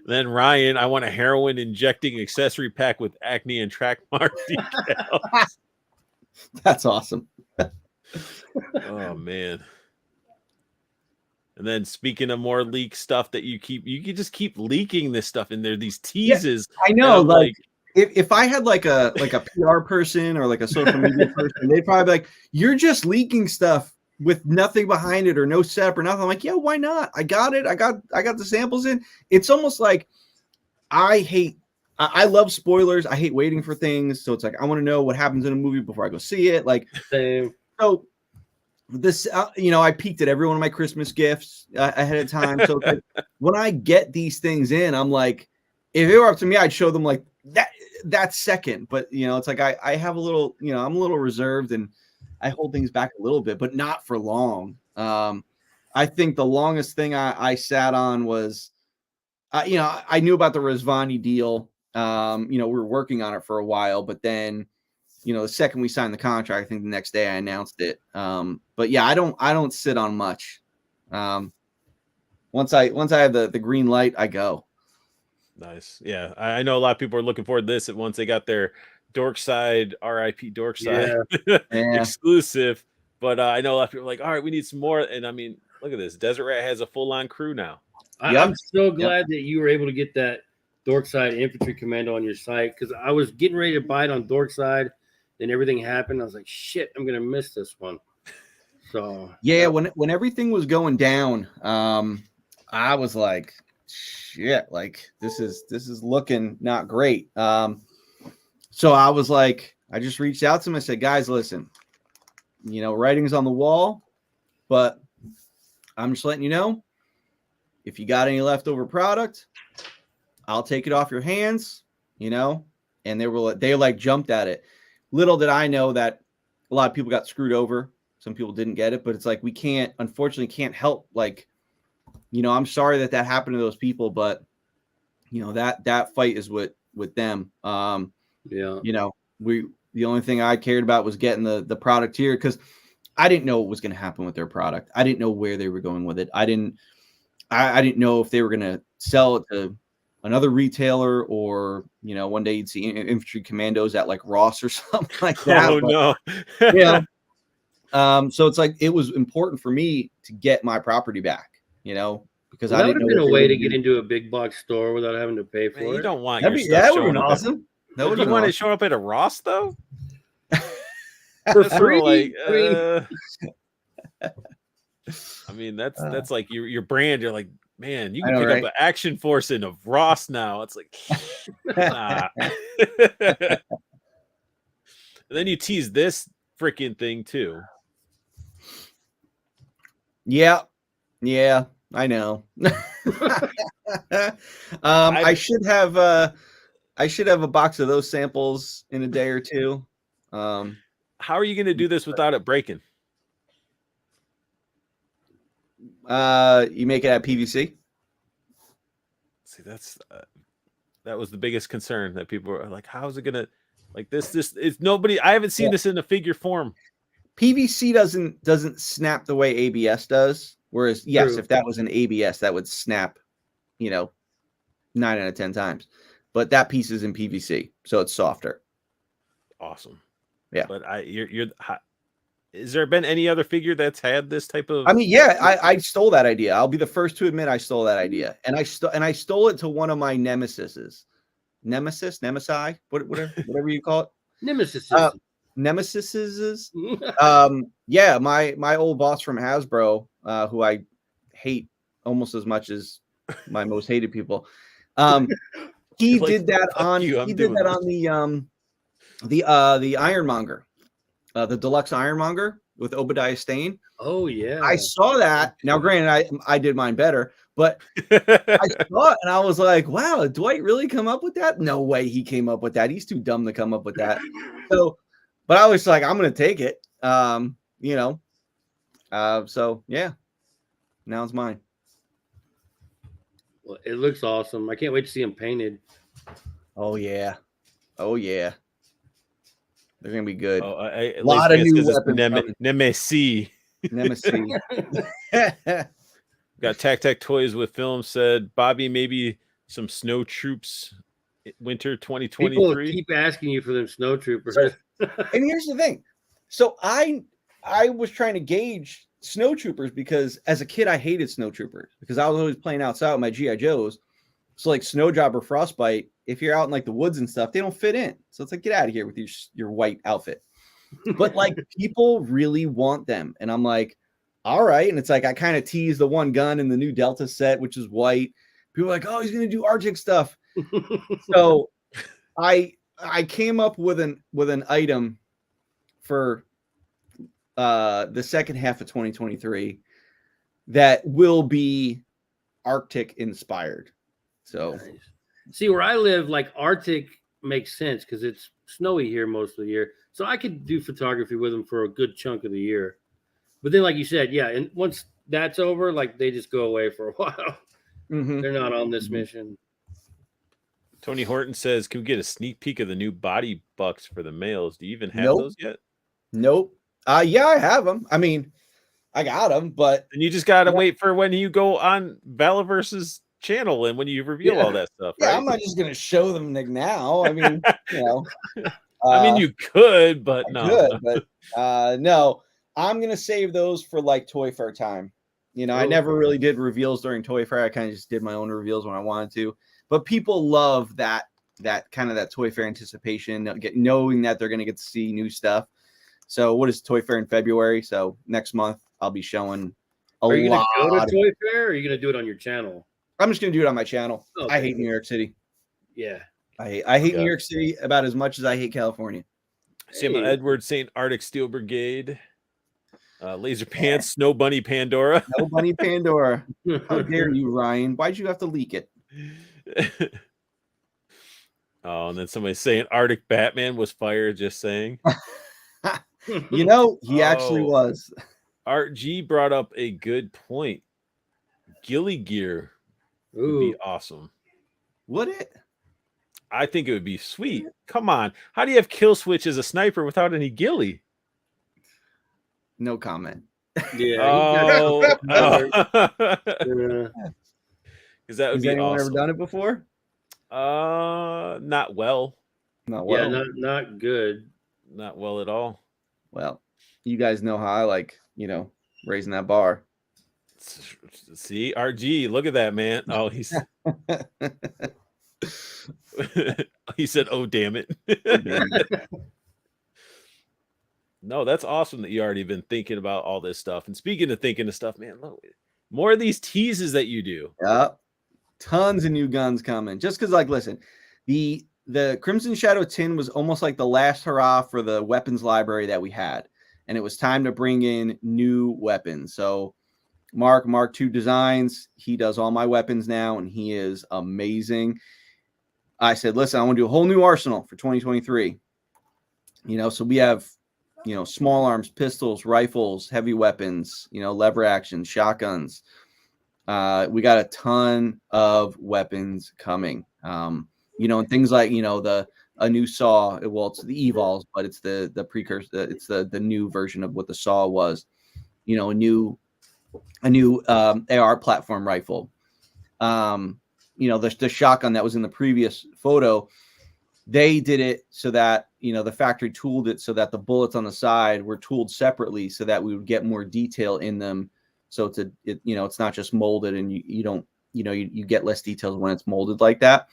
Then Ryan, I want a heroin injecting accessory pack with acne and track mark decals. That's awesome. Oh, man. And then speaking of more leak stuff that you can just keep leaking this stuff in there, these teases. Yeah, I know, like if I had like a PR person or like a social media person, they'd probably be like, you're just leaking stuff with nothing behind it or no setup or nothing. I'm like, yeah, why not? I got it. I got the samples in. It's almost like I love spoilers. I hate waiting for things. So it's like, I want to know what happens in a movie before I go see it. Like, so this, I peeked at every one of my Christmas gifts ahead of time. So like, when I get these things in, I'm like, if it were up to me, I'd show them like that second. But it's like I have a little, I'm a little reserved and I hold things back a little bit, but not for long. I think the longest thing I sat on was, I knew about the Rizvani deal. We were working on it for a while, but then, the second we signed the contract, I think the next day I announced it. But yeah, I don't sit on much. Once I have the green light, I go. Nice. Yeah. I know a lot of people are looking forward to this once they got their Dorkside, RIP Dorkside exclusive. But I know a lot of people are like, all right, we need some more. And I mean, look at this. Desert Rat has a full-on crew now. I'm so glad that you were able to get that Dorkside Infantry Commando on your site, because I was getting ready to buy it on Dorkside. Then everything happened. I was like, shit, I'm going to miss this one. So yeah, when everything was going down, I was like, shit, like this is looking not great. So I was like, I just reached out to him. I said, guys, listen, writing's on the wall, but I'm just letting you know, if you got any leftover product, I'll take it off your hands, and they like jumped at it. Little did I know that a lot of people got screwed over. Some people didn't get it, but it's like, we unfortunately can't help. Like, I'm sorry that happened to those people, but that fight is with them. The only thing I cared about was getting the product here, because I didn't know what was going to happen with their product. I didn't know where they were going with it. I didn't know if they were going to sell it to another retailer, or one day you'd see infantry commandos at like Ross or something like that. No. So it's like, it was important for me to get my property back, because that I didn't would know have been a way to get into a big box store without having to pay for it. You don't want that your stuff showing up. Awesome. Do you want to show up at a Ross though? For free? Like, I mean, that's like your brand. You're like, man, you can pick up an Action Force in a Ross now. It's like, nah. And then you tease this freaking thing too. Yeah, I know. I should have a box of those samples in a day or two. How are you going to do this without it breaking? You make it out of PVC. See, that was the biggest concern, that people were like, how is it gonna? Like this it's nobody. I haven't seen this in a figure form. PVC doesn't snap the way ABS does. Whereas, yes, True. if that was an ABS, that would snap, 9 out of 10 times. But that piece is in PVC, so it's softer. Awesome. Yeah. But has there been any other figure that's had this type of? I mean, yeah, I stole that idea. I'll be the first to admit I stole that idea, and I stole it to one of my nemesises. Nemesi, whatever you call it. Nemesis. Nemesises. Yeah, my old boss from Hasbro, who I hate almost as much as my most hated people. He did that on the Ironmonger, the deluxe Ironmonger with Obadiah Stane. Oh yeah, I saw that. Now, granted, I did mine better, but I saw it and I was like, "Wow, did Dwight really come up with that? No way, he came up with that. He's too dumb to come up with that." So, but I was like, "I'm gonna take it." So yeah, now it's mine. Well, it looks awesome. I can't wait to see him painted. Oh yeah. They're gonna be good. A lot of new weapons. Nemesis. Got Tac Toys with film said Bobby, maybe some snow troops winter 2023. People keep asking you for them snow troopers. And here's the thing. So I was trying to gauge snow troopers because as a kid I hated snow troopers because I was always playing outside with my GI Joes. So like Snowdrop or Frostbite, if you're out in like the woods and stuff, they don't fit in. So it's like, get out of here with your white outfit. But like people really want them. And I'm like, all right. And it's like, I kind of tease the one gun in the new Delta set, which is white. People are like, oh, he's going to do Arctic stuff. So I came up with an item for the second half of 2023 that will be Arctic inspired. So nice. See, where I live, like Arctic makes sense because it's snowy here most of the year. So I could do photography with them for a good chunk of the year. But then, like you said, yeah, and once that's over, like they just go away for a while. Mm-hmm. They're not on this mission. Tony Horton says, can we get a sneak peek of the new body bucks for the males? Do you even have those yet? Nope. Yeah, I have them. I mean, I got them, but and you just gotta wait for when you go on Valaverse's channel and when you reveal all that stuff. Yeah, right? I'm not just gonna show them now. I mean, I mean, you could, but no. No, I'm gonna save those for like Toy Fair time. I never really did reveals during Toy Fair. I kind of just did my own reveals when I wanted to. But people love that kind of that Toy Fair anticipation, knowing that they're gonna get to see new stuff. So what is Toy Fair in February? So next month I'll be showing a lot. Are you gonna go to Toy Fair or are you gonna do it on your channel? I'm just gonna do it on my channel. Okay. I hate New York City. Yeah. I hate New York City about as much as I hate California. Samuel Edwards, St. Arctic Steel Brigade, Laser Pants, Snow Bunny Pandora. Snow Bunny Pandora. How dare you, Ryan? Why'd you have to leak it? Oh, and then somebody saying Arctic Batman was fired, just saying. He actually was. Art G brought up a good point. Ghillie gear would be awesome. Would it? I think it would be sweet. Come on. How do you have Kill Switch as a sniper without any ghillie? No comment. Yeah. Because that would be anyone awesome. Ever done it before? Not well. Not well. Yeah, not good. Not well at all. Well, you guys know how I like, raising that bar. See, RG, look at that, man. Oh, he's he said, "Oh, damn it." No, that's awesome that you already been thinking about all this stuff. And speaking of thinking of stuff, man, look, more of these teases that you do. Yeah, tons of new guns coming. Just because, like, listen, the Crimson Shadow tin was almost like the last hurrah for the weapons library that we had, and it was time to bring in new weapons. So Mark II Designs, he does all my weapons now, and he is amazing. I said, listen, I want to do a whole new arsenal for 2023. So we have, small arms, pistols, rifles, heavy weapons, lever action, shotguns. We got a ton of weapons coming. and things like, a new saw. Well, it's the evols, but it's the precursor. It's the new version of what the saw was. A new AR platform rifle. The shotgun that was in the previous photo, they did it so that, the factory tooled it so that the bullets on the side were tooled separately so that we would get more detail in them. So it's not just molded and you don't, you get less details when it's molded like that.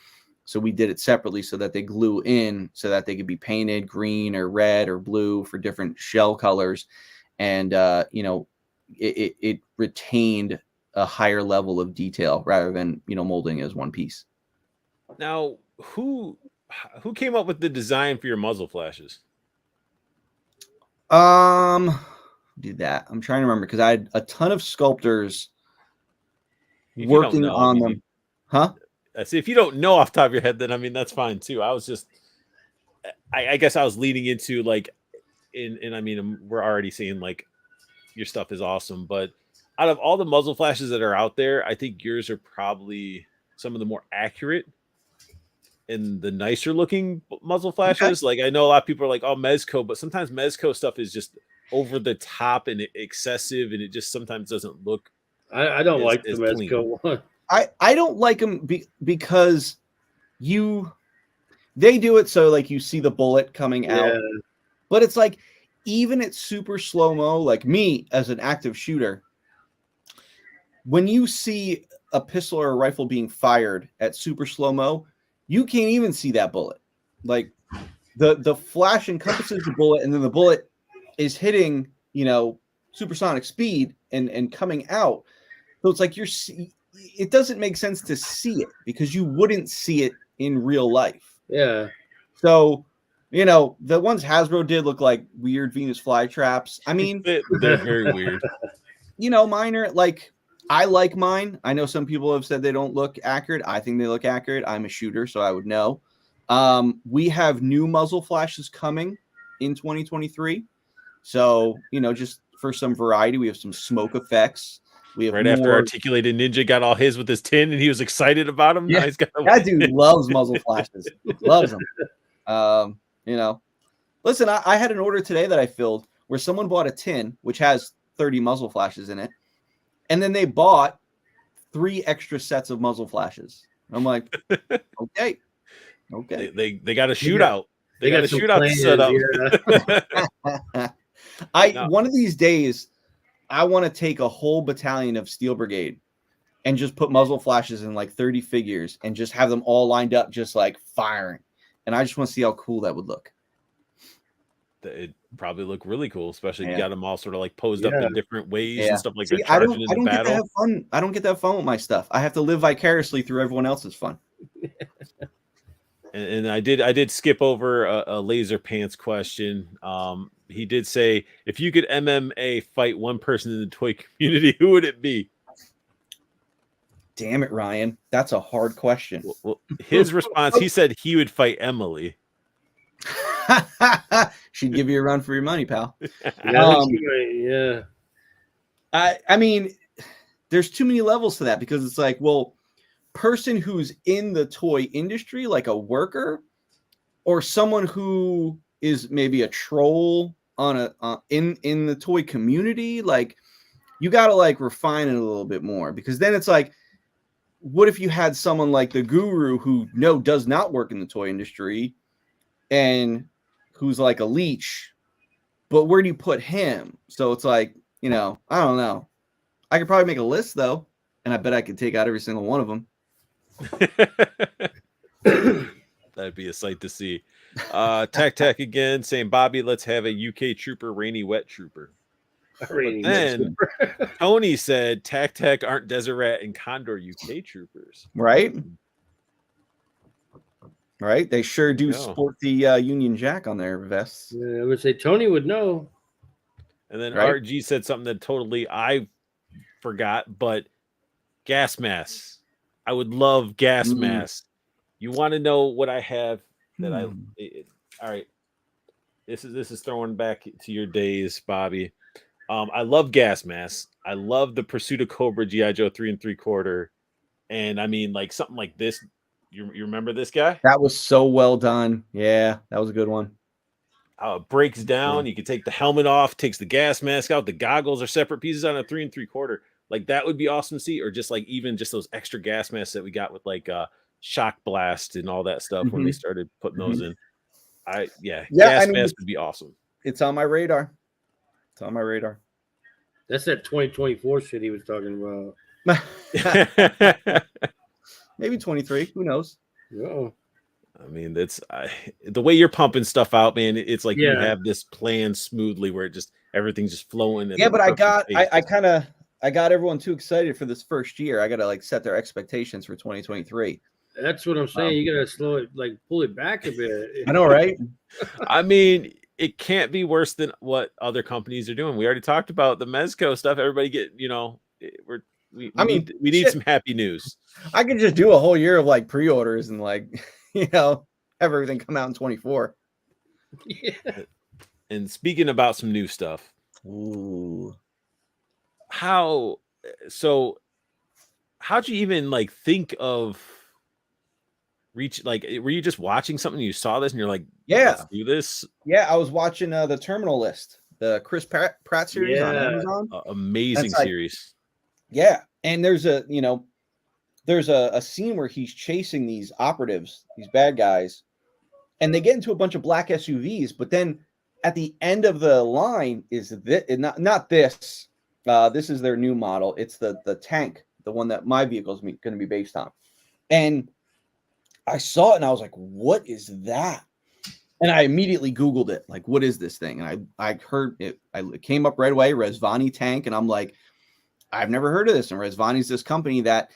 So we did it separately so that they glue in so that they could be painted green or red or blue for different shell colors. And, it retained a higher level of detail rather than, molding as one piece. Now, who came up with the design for your muzzle flashes? Did that. I'm trying to remember because I had a ton of sculptors If working you don't know, on them. Huh? I see. If you don't know off the top of your head, then I mean that's fine too. I was just, I guess I was leading into like, and I mean we're already seeing like your stuff is awesome, but out of all the muzzle flashes that are out there, I think yours are probably some of the more accurate and the nicer looking muzzle flashes. Okay. Like I know a lot of people are like, oh, Mezco, but sometimes Mezco stuff is just over the top and excessive, and it just sometimes doesn't look. I don't like the Mezco one. I don't like them because they do it so like you see the bullet coming out, but it's like even at super slow-mo, like me as an active shooter, when you see a pistol or a rifle being fired at super slow-mo, you can't even see that bullet. Like the flash encompasses the bullet, and then the bullet is hitting, supersonic speed and coming out. So it's like it doesn't make sense to see it because you wouldn't see it in real life. Yeah. So, the ones Hasbro did look like weird Venus flytraps. I mean, they're very weird. Mine are like, I like mine. I know some people have said they don't look accurate. I think they look accurate. I'm a shooter, so I would know. We have new muzzle flashes coming in 2023. So, just for some variety, we have some smoke effects. We have right after Articulated Ninja got all his with his tin and he was excited about him. Yeah, now he's got that dude loves muzzle flashes. Loves them. Listen, I had an order today that I filled where someone bought a tin, which has 30 muzzle flashes in it. And then they bought 3 extra sets of muzzle flashes. I'm like, okay. They got a shootout. They got a shootout set up. One of these days, I want to take a whole battalion of Steel Brigade and just put muzzle flashes in like 30 figures and just have them all lined up, just like firing. And I just want to see how cool that would look. It'd probably look really cool, especially if you got them all sort of like posed up in different ways and stuff like that. I don't get to have fun. I don't get to have fun with my stuff. I have to live vicariously through everyone else's fun. And I did skip over a laser pants question. He did say, if you could MMA fight one person in the toy community, who would it be? Damn it, Ryan. That's a hard question. Well, his response, he said he would fight Emily. She'd give you a run for your money, pal. Yeah. I mean, there's too many levels to that because it's like, well, person who's in the toy industry, like a worker, or someone who is maybe a troll on in the toy community, like you got to like refine it a little bit more because then it's like, what if you had someone like the Guru who does not work in the toy industry and who's like a leech, but where do you put him? So it's like, I don't know. I could probably make a list though, and I bet I could take out every single one of them. That'd be a sight to see. Tac again saying, Bobby, let's have a UK trooper, rainy wet trooper. Then Tony said Tac aren't Desert Rat and Condor UK troopers. Right? Right? They sure do sport the Union Jack on their vests. Yeah, I would say Tony would know. And then RG said something that totally I forgot, but gas masks. I would love gas masks. You want to know what I have that all right. This is throwing back to your days, Bobby. I love gas masks. I love the Pursuit of Cobra G.I. Joe 3 3/4. And I mean, like something like this, You remember this guy? That was so well done. Yeah, that was a good one. It breaks down. You can take the helmet off, takes the gas mask out. The goggles are separate pieces on a 3 3/4. Like that would be awesome to see, or just like even just those extra gas masks that we got with like shock blast and all that stuff when they started putting those in. Gas mask would be awesome. It's on my radar. It's on my radar. That's that 2024 shit he was talking about. Maybe 23. Who knows? Yeah. I mean, that's the way you're pumping stuff out, man. It's like you have this plan smoothly where everything's just flowing. Yeah, but I got everyone too excited for this first year. I got to like set their expectations for 2023. That's what I'm saying. You got to slow it, like pull it back a bit. I know, right? I mean, it can't be worse than what other companies are doing. We already talked about the Mezco stuff. Everybody we need some happy news. I could just do a whole year of like pre-orders and like, have everything come out in 24. Yeah. And speaking about some new stuff. Ooh. How'd you even like think of were you just watching something, you saw this and you're like, let's do this? Yeah, I was watching the Terminal List, the Chris Pratt series on Amazon. Amazing series. Yeah, and there's a scene where he's chasing these operatives, these bad guys, and they get into a bunch of black SUVs, but then at the end of the line is not this. This is their new model. It's the tank, the one that my vehicle is going to be based on. And I saw it and I was like, what is that? And I immediately Googled it. Like, what is this thing? And I heard it. It came up right away, Rezvani tank. And I'm like, I've never heard of this. And Rezvani's this company that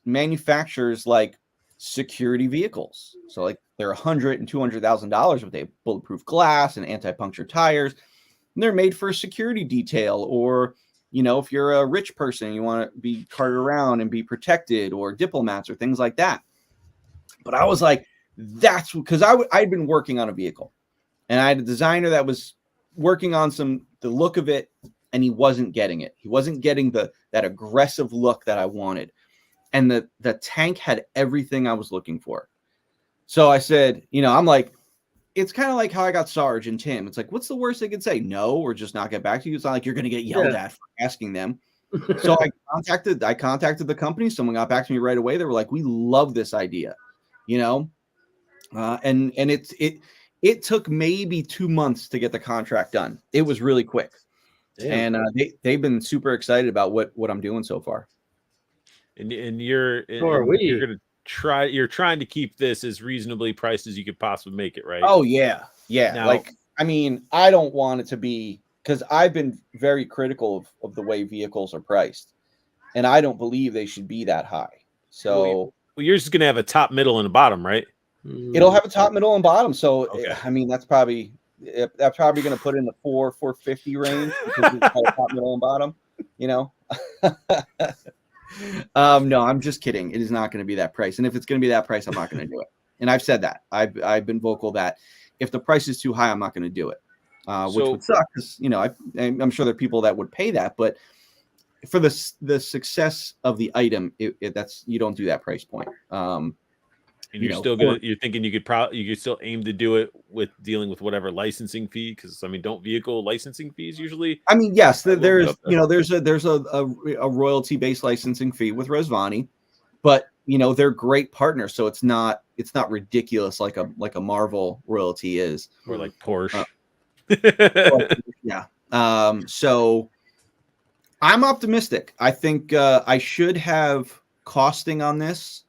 manufactures like security vehicles. So like they're $100,000 and $200,000, but they have bulletproof glass and anti-puncture tires. And they're made for a security detail, or if you're a rich person, you want to be carted around and be protected, or diplomats or things like that. But I was like, that's because I'd been working on a vehicle and I had a designer that was working on the look of it, and he wasn't getting it. He wasn't getting that aggressive look that I wanted. And the tank had everything I was looking for. So I said, I'm like, it's kind of like how I got Sarge and Tim. It's like, what's the worst they could say? No, or just not get back to you. It's not like you're going to get yelled at for asking them. So I contacted the company. Someone got back to me right away. They were like, we love this idea, and it took maybe 2 months to get the contract done. It was really quick. Damn. And they've been super excited about what I'm doing so far. And you're going to you're trying to keep this as reasonably priced as you could possibly make it, right? Oh yeah. Now, I don't want it to be, because I've been very critical of the way vehicles are priced, and I don't believe they should be that high. So yours is going to have a top, middle, and a bottom, right? It'll have a top, middle, and bottom. So that's probably going to put in the 450 range, because it's top, middle, and bottom. No, I'm just kidding. It is not going to be that price. And if it's going to be that price, I'm not going to do it. And I've said that. I've been vocal that if the price is too high, I'm not going to do it. Which would suck, because I'm sure there are people that would pay that, but for the success of the item, that's, you don't do that price point. And you're thinking you could still aim to do it with dealing with whatever licensing fee, because don't vehicle licensing fees usually? Yes, there's a royalty based licensing fee with Rezvani, but they're great partners, so it's not ridiculous like a Marvel royalty is, or like Porsche. So I'm optimistic. I think I should have costing on this.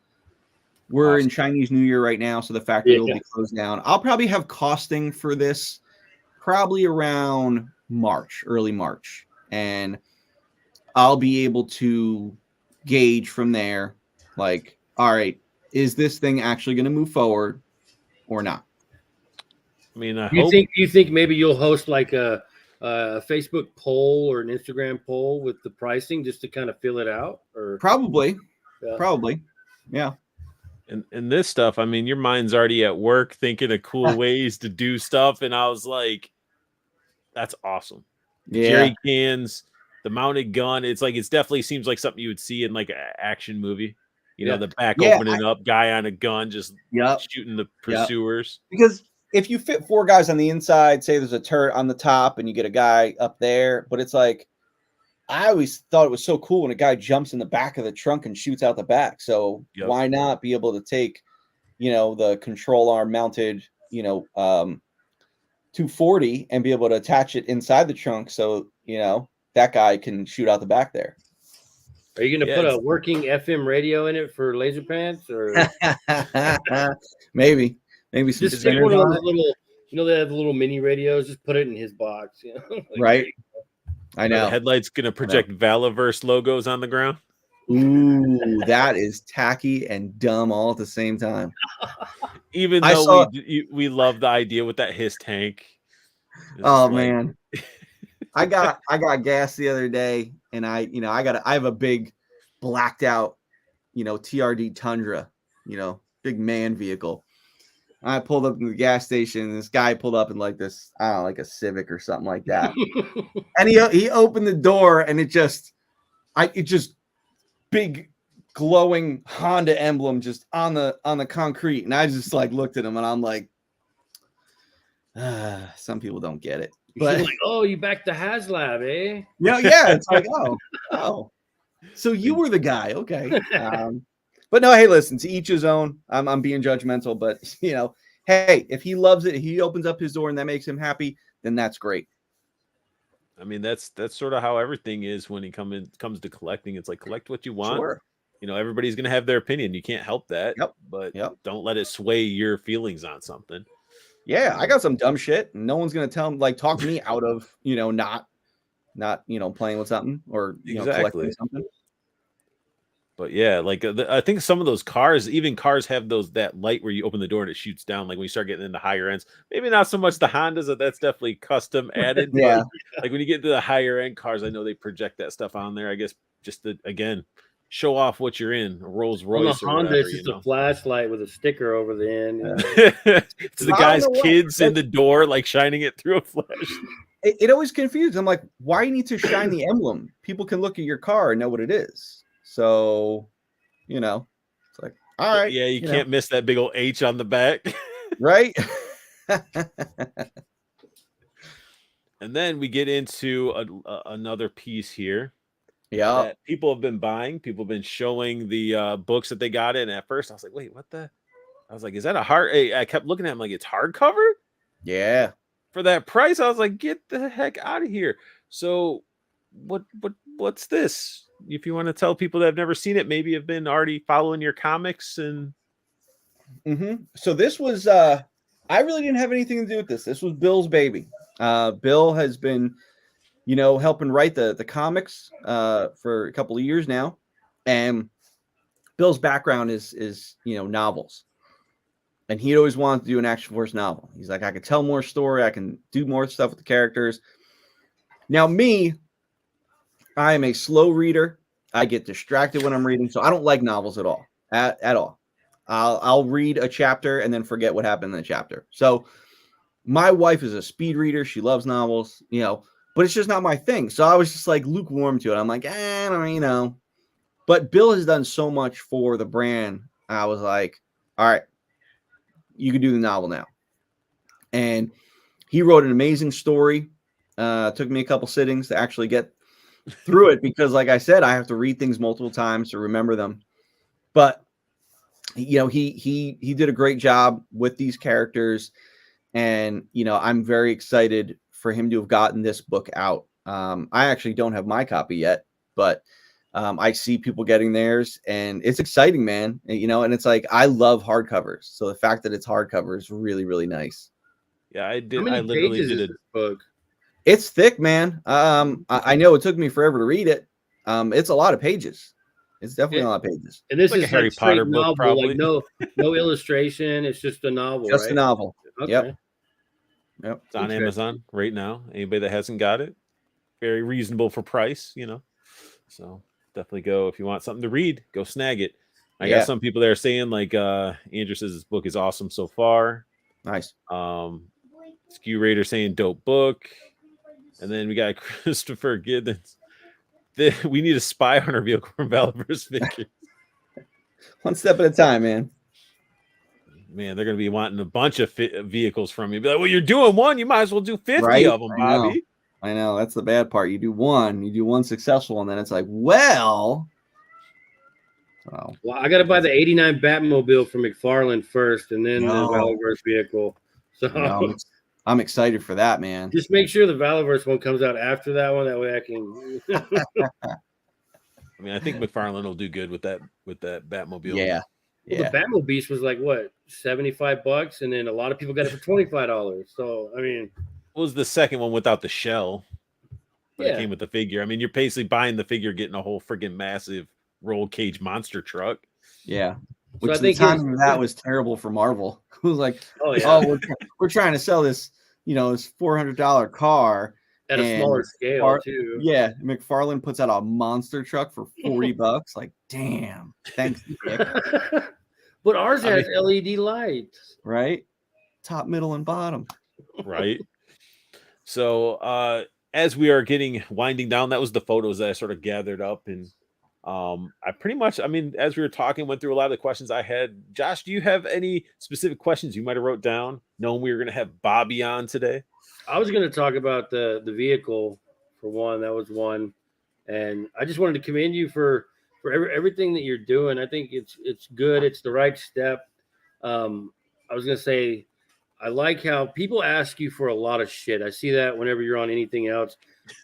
We're in Chinese New Year right now, so the factory will be closed down. I'll probably have costing for this probably around early March. And I'll be able to gauge from there, like, all right, is this thing actually going to move forward or not? You think maybe you'll host like a Facebook poll or an Instagram poll with the pricing just to kind of fill it out? Or probably. Yeah. And this stuff, your mind's already at work thinking of cool ways to do stuff. And I was like, that's awesome. Yeah. Jerry cans, the mounted gun. It's definitely seems like something you would see in like an action movie. You know, the back Yeah, opening up, guy on a gun, just shooting the pursuers. Because if you fit 4 guys on the inside, say there's a turret on the top and you get a guy up there, but it's like, I always thought it was so cool when a guy jumps in the back of the trunk and shoots out the back. So why not be able to take, you know, the control arm mounted, you know, 240 and be able to attach it inside the trunk. So, you know, that guy can shoot out the back there. Are you going to put a working FM radio in it for laser pants, or maybe some just take one of those little, you know, they have the little mini radios. Just put it in his box, you know? Like, right? I know. The headlight's going to project Valaverse logos on the ground. Ooh, that is tacky and dumb all at the same time. Even though we love the idea with that his tank. Oh man, I got gas the other day, and I have a big blacked out, you know, TRD Tundra, you know, big man vehicle. I pulled up in the gas station, and this guy pulled up in like this, I don't know, like a Civic or something like that. And he opened the door, and it just big glowing Honda emblem just on the concrete. And I just like looked at him, and I'm like, some people don't get it. But like, oh, you back to HasLab, eh? Yeah. It's like, oh. So you were the guy, okay. But no, hey, listen, to each his own. I'm being judgmental, but you know, hey, if he loves it, he opens up his door and that makes him happy, then that's great. I mean, that's sort of how everything is when it comes to collecting. It's like, collect what you want. Sure. You know, everybody's gonna have their opinion. You can't help that. But don't let it sway your feelings on something. Yeah, I got some dumb shit, and no one's gonna talk me out of, you know, not you know, playing with something or you know, collecting something. But yeah, like I think some of those cars, even cars have that light where you open the door and it shoots down. Like when you start getting into higher ends, maybe not so much the Hondas, that's definitely custom added. Yeah. But like when you get to the higher end cars, I know they project that stuff on there. I guess just to, again, show off what you're in. A Rolls Royce or Honda, whatever, it's just a flashlight with a sticker over the end. It's the guy's kids in the door, like shining it through a flash. It always confused. I'm like, why you need to shine the emblem? People can look at your car and know what it is. So, you know, it's like, all right. Yeah, you can't miss that big old H on the back. Right? And then we get into another piece here. Yeah. That people have been buying. People have been showing the books that they got in. At first, I was like, wait, what the? I was like, is that a hard? I kept looking at them like, it's hardcover? Yeah. For that price, I was like, get the heck out of here. So what's this? If you want to tell people that have never seen it, maybe have been already following your comics and So this was I really didn't have anything to do with this. This was Bill's baby. Bill has been, you know, helping write the comics for a couple of years now. And Bill's background is you know, novels. And he always wanted to do an Action Force novel. He's like, I can tell more story. I can do more stuff with the characters. Now, me, I am a slow reader. I get distracted when I'm reading. So I don't like novels at all. At all. I'll read a chapter and then forget what happened in the chapter. So my wife is a speed reader. She loves novels, you know, but it's just not my thing. So I was just like lukewarm to it. I'm like, I don't, you know. But Bill has done so much for the brand. I was like, all right, you can do the novel now. And he wrote an amazing story. Took me a couple sittings to actually get through it because, like I said, I have to read things multiple times to remember them. But you know, he did a great job with these characters, and you know, I'm very excited for him to have gotten this book out. I actually don't have my copy yet, but I see people getting theirs, and it's exciting, man. And, you know, and it's like, I love hardcovers, so the fact that it's hardcover is really, really nice. Yeah, I did. How many I literally pages did is it. this book? It's thick, man. I know it took me forever to read it. It's a lot of pages. It's definitely a lot of pages. And this Like is a Harry Potter book, novel, probably. like no illustration. It's just a novel, Just right? a novel. Okay. Yep. It's on Amazon right now. Anybody that hasn't got it, very reasonable for price, you know. So definitely go if you want something to read, go snag it. I got some people there saying, like, Andrew says this book is awesome so far. Nice. Skew Raider saying dope book. And then we got Christopher Giddens. We need a spy hunter vehicle from Valaverse Figures. One step at a time, man. Man, they're going to be wanting a bunch of vehicles from you. Be like, well, you're doing one. You might as well do 50 Right? of them, Bobby. I know. That's the bad part. You do one successful, and then it's like, well. Well, I got to buy the 89 Batmobile from McFarlane first, and then the Valaverse vehicle. So I'm excited for that, man. Just make sure the Valaverse one comes out after that one. That way I can. I mean, I think McFarlane will do good with that Batmobile. Yeah. Well, the Batmobile was like what, $75, and then a lot of people got it for $25. So I mean, what was the second one without the shell? But Yeah, it came with the figure. I mean, you're basically buying the figure, getting a whole freaking massive roll cage monster truck. Yeah. So Which the timing of that was terrible for Marvel. It was like, we're trying to sell this, this $400 car at a smaller scale too. Yeah, McFarlane puts out a monster truck for $40. Like, damn, thanks. But ours has LED lights, right? Top, middle, and bottom. Right. So as we are winding down, that was the photos that I sort of gathered up, and I pretty much, I mean, as we were talking, went through a lot of the questions I had. Josh, do you have any specific questions you might have wrote down, knowing we were going to have Bobby on today? I was going to talk about the vehicle for one. That was one, and I just wanted to commend you for everything that you're doing. I think it's good. It's the right step. I was going to say, I like how people ask you for a lot of shit. I see that whenever you're on anything else.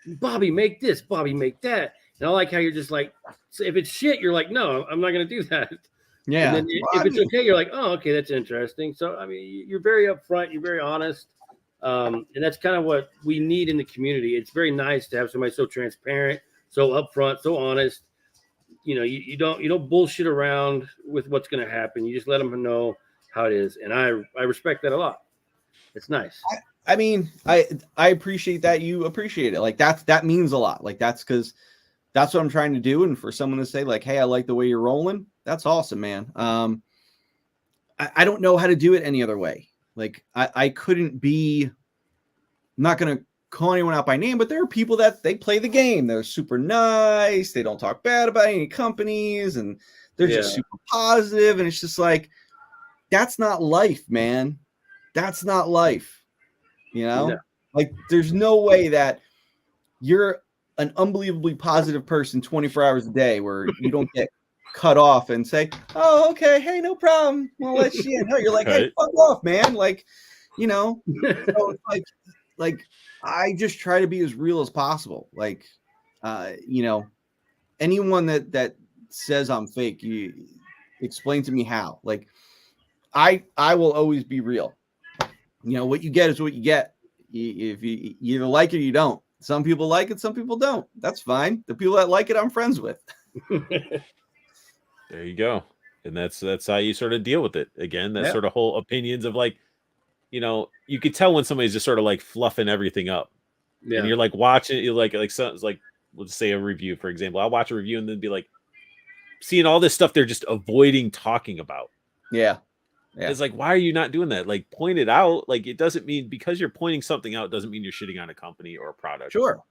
Bobby, make this. Bobby, make that. And I like how you're just like, if it's shit, you're like, no, I'm not going to do that. Yeah. And then if it's okay, you're like, oh, okay, that's interesting. So, I mean, you're very upfront. You're very honest. And that's kind of what we need in the community. It's very nice to have somebody so transparent, so upfront, so honest. You don't bullshit around with what's going to happen. You just let them know how it is. And I respect that a lot. It's nice. I mean, I appreciate that you appreciate it. Like that means a lot. Like that's because that's what I'm trying to do. And for someone to say like, hey, I like the way you're rolling, that's awesome, man. I don't know how to do it any other way. Like I couldn't be, I'm not going to call anyone out by name, but there are people that they play the game. They're super nice. They don't talk bad about any companies, and they're just super positive. And it's just like, that's not life, man. That's not life. Like there's no way that you're an unbelievably positive person 24 hours a day where you don't get cut off and say, oh, okay, hey, no problem, we'll let you in. No, you're like, hey, fuck off, man. Like, so it's like I just try to be as real as possible. Like, anyone that says I'm fake, you explain to me how. Like, I will always be real. What you get is what you get. If you either like it or you don't. Some people like it, some people don't. That's fine. The people that like it, I'm friends with. There you go. And that's how you sort of deal with it. Again, that sort of whole opinions of like, you could tell when somebody's just sort of like fluffing everything up. Yeah. And you're like watching, you're like something's like, let's say a review, for example. I'll watch a review and then be like, seeing all this stuff they're just avoiding talking about. Yeah. It's like, why are you not doing that? Like, point it out. Like, it doesn't mean because you're pointing something out doesn't mean you're shitting on a company or a product. Sure.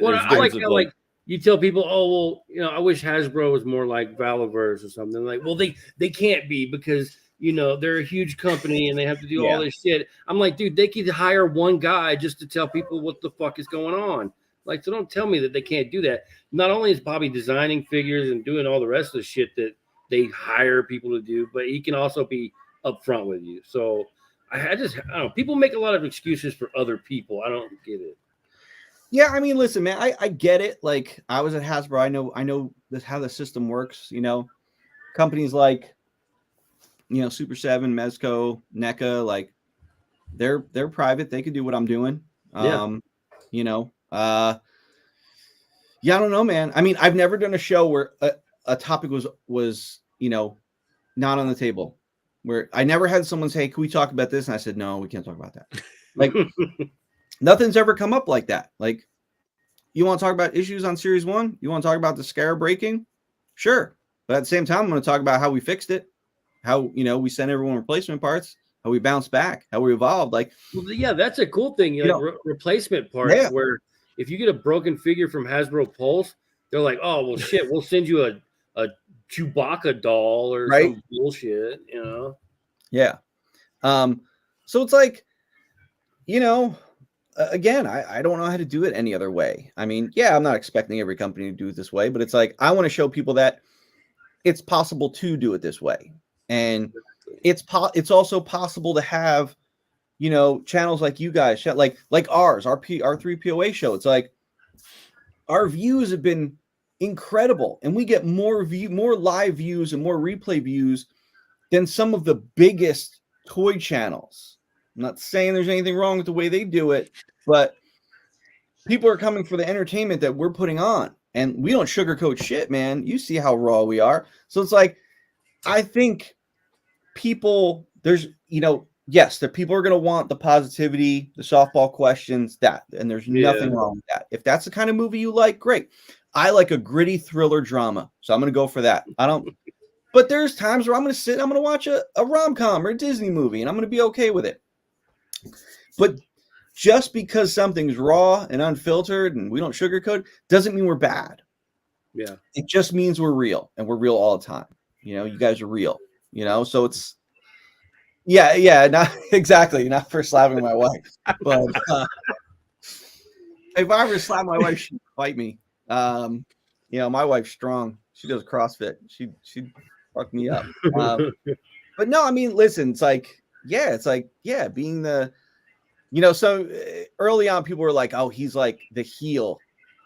Well, I like how like you tell people, oh well, I wish Hasbro was more like Valaverse or something. Like, well, they can't be because they're a huge company and they have to do all this shit. I'm like, dude, they could hire one guy just to tell people what the fuck is going on. Like, so don't tell me that they can't do that. Not only is Bobby designing figures and doing all the rest of the shit that they hire people to do, but he can also be upfront with you. So I don't know. People make a lot of excuses for other people. I don't get it. Yeah, I mean, listen, man, I get it. Like, I was at Hasbro. I know this how the system works. Companies like, Super 7, Mezco, NECA, like they're private. They can do what I'm doing. I don't know, man. I mean, I've never done a show where a topic was not on the table. Where I never had someone say, can we talk about this? And I said, no, we can't talk about that. Like, nothing's ever come up like that. Like, you want to talk about issues on Series 1? You want to talk about the Scarab breaking? Sure. But at the same time, I'm going to talk about how we fixed it, how, we sent everyone replacement parts, how we bounced back, how we evolved. Like, well, yeah, that's a cool thing. Replacement parts where if you get a broken figure from Hasbro Pulse, they're like, oh, well, shit, we'll send you a Chewbacca doll or Right. some bullshit, you know? Yeah. So it's like, you know, again, I don't know how to do it any other way. I mean, yeah, I'm not expecting every company to do it this way, but it's like I want to show people that it's possible to do it this way. And it's also possible to have, you know, channels like you guys, like ours, our 3POA show. It's like our views have been incredible, and we get more live views and more replay views than some of the biggest toy channels. I'm not saying there's anything wrong with the way they do it, but people are coming for the entertainment that we're putting on, and we don't sugarcoat shit, man. You see how raw we are. So it's like, I think people, there's, you know, yes, the people are going to want the positivity, the softball questions, and there's nothing wrong with that. If that's the kind of movie you like, great. I like a gritty thriller drama, so I'm going to go for that. But there's times where I'm going to watch a rom-com or a Disney movie, and I'm going to be okay with it. But just because something's raw and unfiltered and we don't sugarcoat doesn't mean we're bad. Yeah. It just means we're real, and we're real all the time. You know, you guys are real, you know, so it's, yeah, not exactly, not for slapping my wife, but if I ever slap my wife, she'd fight me. You know, my wife's strong. She does CrossFit. She'd fuck me up. But no, I mean, listen, it's like, being the, you know, so early on, people were like, oh, he's like the heel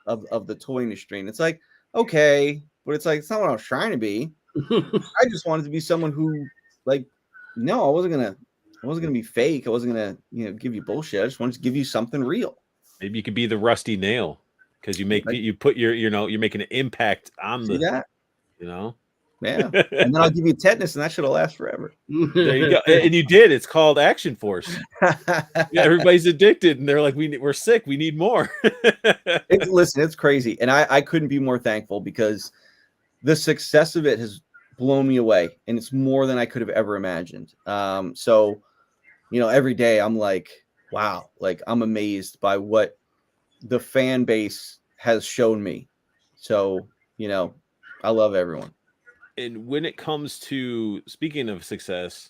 of the toy industry. And it's like, okay, but it's like, it's not what I was trying to be. I just wanted to be someone who, like, no, I wasn't gonna be fake. I wasn't gonna, you know, give you bullshit. I just wanted to give you something real. Maybe you could be the rusty nail because you put your, you know, you're making an impact on See that? you know. Yeah, and then I'll give you tetanus, and that should last forever. There you go, and you did. It's called Action Force. Yeah, everybody's addicted, and they're like, we're sick. We need more. Listen, it's crazy, and I couldn't be more thankful because the success of it has blown me away, and it's more than I could have ever imagined. So, you know, every day I'm like, wow, like I'm amazed by what the fan base has shown me. So, you know, I love everyone. And when it comes to, speaking of success,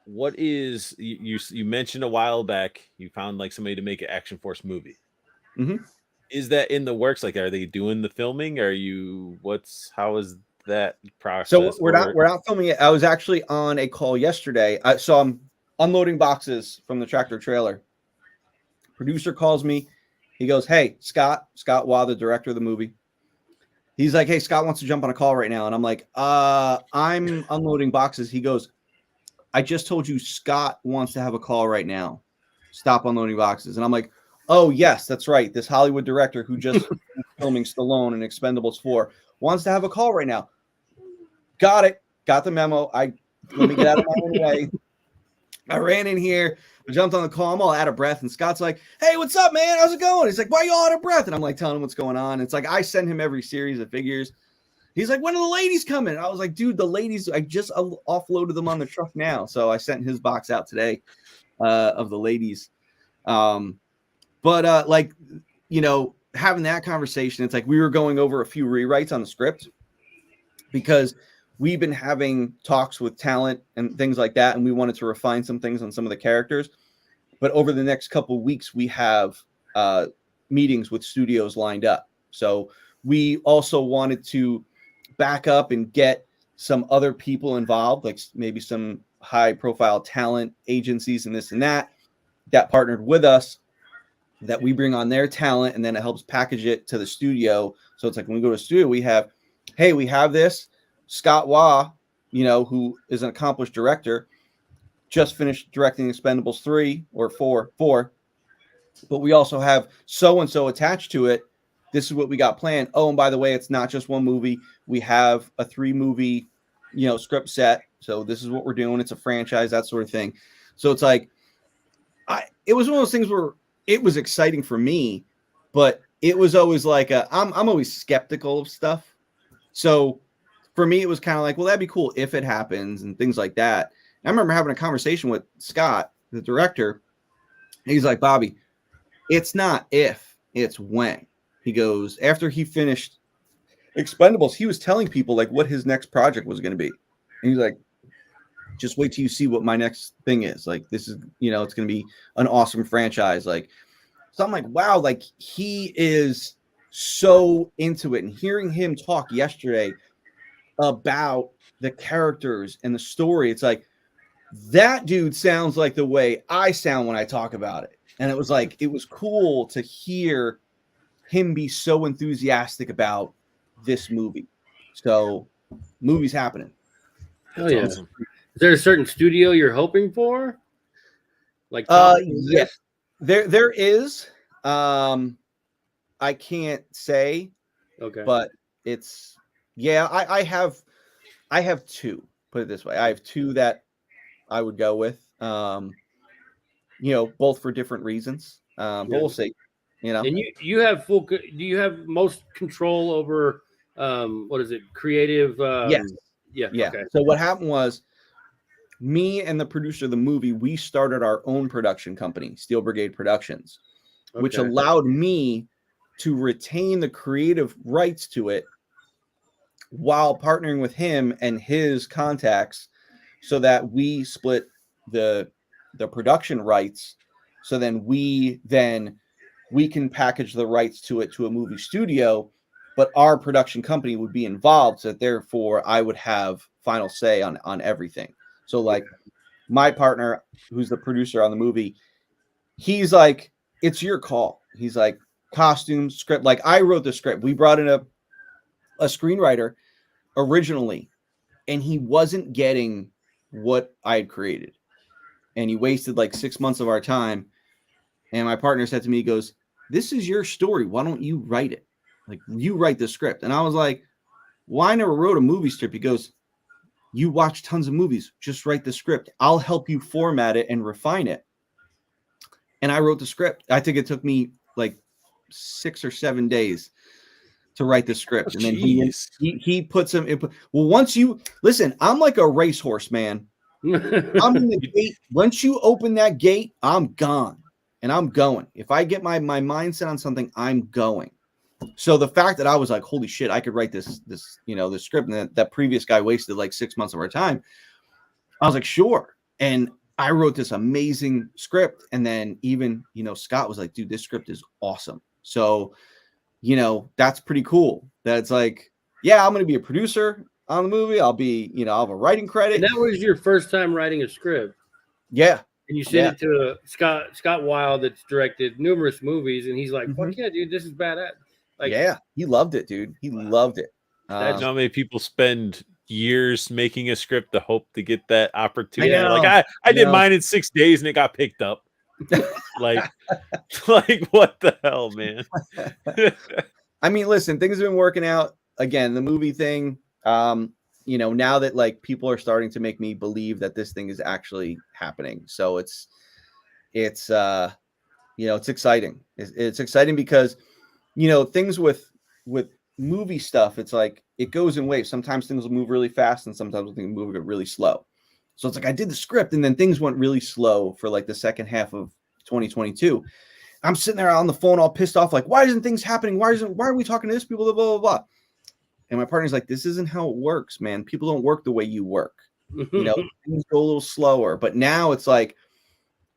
what is, you mentioned a while back you found like somebody to make an Action Force movie. Mm-hmm. Is that in the works? Like, are they doing the filming? How is that process? So we're not filming it. I was actually on a call yesterday. So I'm unloading boxes from the tractor trailer. Producer calls me. He goes, hey, Scott Waugh, the director of the movie. He's like, hey, Scott wants to jump on a call right now. And I'm like, I'm unloading boxes. He goes, I just told you Scott wants to have a call right now. Stop unloading boxes. And I'm like, oh, yes, that's right. This Hollywood director who just filming Stallone and Expendables 4 wants to have a call right now. Got it. Got the memo. Let me get out of my own way. I ran in here. I jumped on the call. I'm all out of breath. And Scott's like, hey, what's up, man? How's it going? He's like, why are you all out of breath? And I'm like telling him what's going on. It's like, I send him every series of figures. He's like, when are the ladies coming? And I was like, dude, the ladies, I just offloaded them on the truck now. So I sent his box out today of the ladies. But like, you know, having that conversation, it's like we were going over a few rewrites on the script because we've been having talks with talent and things like that, and we wanted to refine some things on some of the characters. But over the next couple of weeks, we have meetings with studios lined up. So we also wanted to back up and get some other people involved, like maybe some high-profile talent agencies and this and that partnered with us, that we bring on their talent, and then it helps package it to the studio. So it's like when we go to the studio, we have this. Scott Waugh, you know, who is an accomplished director, just finished directing Expendables 3 or 4. But we also have so-and-so attached to it. This is what we got planned. Oh, and by the way, it's not just one movie. We have a 3-movie, you know, script set. So this is what we're doing. It's a franchise, that sort of thing. So it's like, it was one of those things where it was exciting for me, but it was always like I'm always skeptical of stuff. So for me, it was kind of like, well, that'd be cool if it happens and things like that. And I remember having a conversation with Scott, the director. He's like, Bobby, it's not if, it's when. He goes, after he finished Expendables, he was telling people like what his next project was going to be. And he's like, just wait till you see what my next thing is. Like, this is, it's going to be an awesome franchise. Like, so I'm like, wow, like he is so into it. And hearing him talk yesterday about the characters and the story, it's like, that dude sounds like the way I sound when I talk about it. And it was like, it was cool to hear him be so enthusiastic about this movie. So, movie's happening. Oh yeah. Awesome. Is there a certain studio you're hoping for? Like, yeah, there is. I can't say. Okay. But it's I have two. Put it this way, I have two that I would go with. Both for different reasons. But we'll see. And you have full. Do you have most control over what is it? Creative. Yes. Yeah. Okay. So what happened was, me and the producer of the movie, we started our own production company, Steel Brigade Productions, which allowed me to retain the creative rights to it while partnering with him and his contacts, so that we split the production rights. So then we can package the rights to it to a movie studio, but our production company would be involved. So therefore I would have final say on everything. So like my partner, who's the producer on the movie, he's like, it's your call. He's like, costume, script. Like, I wrote the script. We brought in a screenwriter originally, and he wasn't getting what I had created. And he wasted like 6 months of our time. And my partner said to me, he goes, this is your story. Why don't you write it? Like, you write the script. And I was like, well, I never wrote a movie script. He goes, you watch tons of movies. Just write the script. I'll help you format it and refine it. And I wrote the script. I think it took me like 6 or 7 days to write the script. And then he put some input. Well, once you listen, I'm like a racehorse, man. I'm in the gate. Once you open that gate, I'm gone. And I'm going. If I get my mindset on something, I'm going. So the fact that I was like, holy shit, I could write this script, and that previous guy wasted like 6 months of our time, I was like, sure. And I wrote this amazing script. And then even, Scott was like, dude, this script is awesome. So, that's pretty cool. That's like, yeah, I'm going to be a producer on the movie. I'll be, I'll have a writing credit. And that was your first time writing a script. Yeah. And you sent it to Scott Wilde, that's directed numerous movies. And he's like, fuck yeah, dude, this is badass. Like, yeah, he loved it, dude. He loved it. That's how many people spend years making a script to hope to get that opportunity. Like I did mine in 6 days and it got picked up. like what the hell, man? I mean, listen, things have been working out. Again, the movie thing, now that like people are starting to make me believe that this thing is actually happening. So it's exciting. It's exciting because things with movie stuff, it's like it goes in waves. Sometimes things will move really fast and sometimes things move really slow. So it's like I did the script and then things went really slow for like the second half of 2022. I'm sitting there on the phone all pissed off, like, why isn't things happening? Why are we talking to this people? Blah, blah, blah. And my partner's like, this isn't how it works, man. People don't work the way you work. Things go a little slower. But now it's like,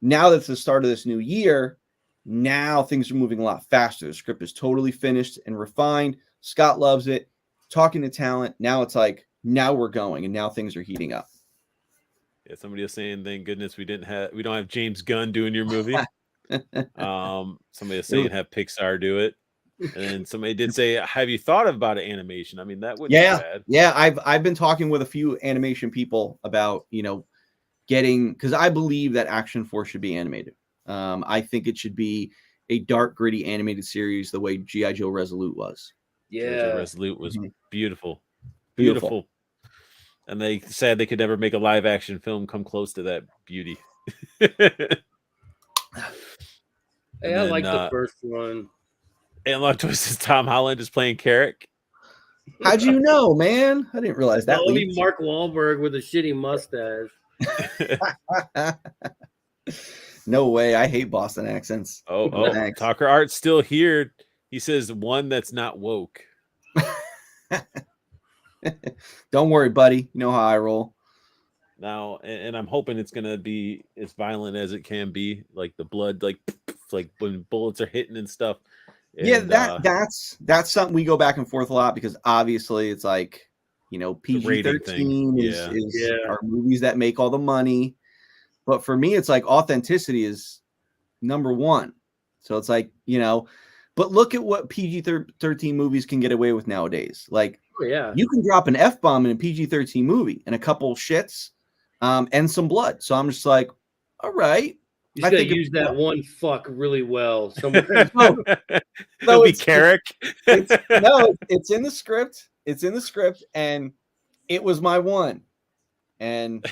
now that's the start of this new year, now things are moving a lot faster. The script is totally finished and refined. Scott loves it. Talking to talent. Now it's like, now we're going and now things are heating up. Yeah, somebody was saying, thank goodness we don't have James Gunn doing your movie. Somebody was saying have Pixar do it. And then somebody did say, have you thought about an animation? I mean, that wouldn't be bad. Yeah, I've been talking with a few animation people about, getting, because I believe that Action Force should be animated. I think it should be a dark, gritty animated series the way G.I. Joe Resolute was. Yeah. Resolute was beautiful. And they said they could never make a live action film come close to that beauty. Hey, I like the first one. And Love Twist is Tom Holland is playing Carrick. How'd you know, man? I didn't realize that. Only Mark Wahlberg with a shitty mustache. No way. I hate Boston accents. Oh, Talker Art's still here. He says one that's not woke. Don't worry, buddy. You know how I roll. Now, and I'm hoping it's gonna be as violent as it can be, like the blood, like when bullets are hitting and stuff. Yeah, And, that's something we go back and forth a lot because obviously it's like, you know, rating thing. PG-13 is our movies that make all the money. But for me, it's like authenticity is number one. So it's like, you know, but look at what PG-13 movies can get away with nowadays. Like, you can drop an F-bomb in a PG-13 movie and a couple shits and some blood. So I'm just like, all right. You just gotta use that one fuck really well. It'll be Carrick. It's in the script. It's in the script, and it was my one. And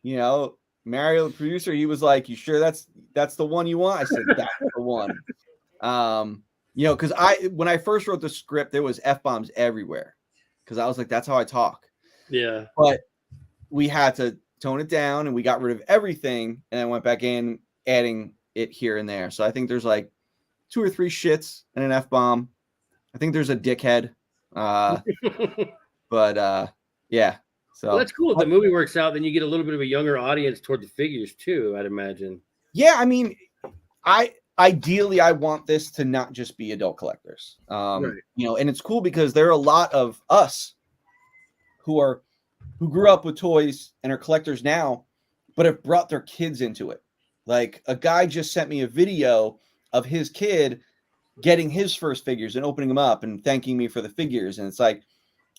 you know, Mario, the producer, he was like, "You sure that's the one you want?" I said, "That's the one." You know, because when I first wrote the script, there was F-bombs everywhere. Because I was like, that's how I talk. Yeah. But we had to tone it down, and we got rid of everything, and I went back in, adding it here and there. So I think there's like 2 or 3 shits and an F-bomb. I think there's a dickhead. But yeah. So well, that's cool. If the movie works out, then you get a little bit of a younger audience toward the figures too, I'd imagine. Yeah, I mean, ideally I want this to not just be adult collectors. Right. You know, and it's cool because there are a lot of us who grew up with toys and are collectors now, but have brought their kids into it. Like a guy just sent me a video of his kid getting his first figures and opening them up and thanking me for the figures. And it's like,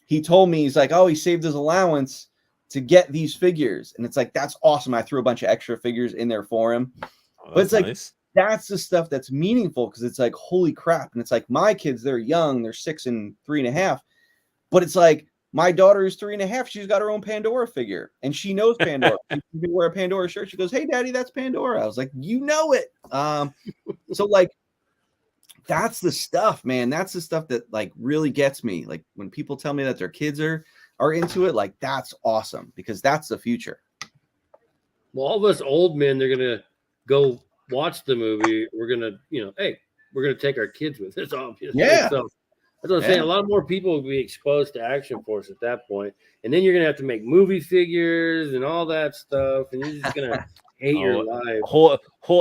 he told me, he's like, oh, he saved his allowance to get these figures. And it's like, that's awesome. I threw a bunch of extra figures in there for him. Oh, but it's like, nice. That's the stuff that's meaningful because it's like, holy crap. And it's like, my kids, they're young, they're 6 and 3.5. But it's like, my daughter is 3.5. She's got her own Pandora figure and she knows Pandora. She can wear a Pandora shirt. She goes, hey, daddy, that's Pandora. I was like, you know it. So like, that's the stuff, man. That's the stuff that like really gets me. Like when people tell me that their kids are into it, like that's awesome because that's the future. Well, all of us old men, they're going to go watch the movie. We're going to, you know, hey, we're going to take our kids with us, obviously. Yeah. So that's what I'm saying. A lot more people will be exposed to Action Force at that point. And then you're going to have to make movie figures and all that stuff. And you're just going to hate your life. Whole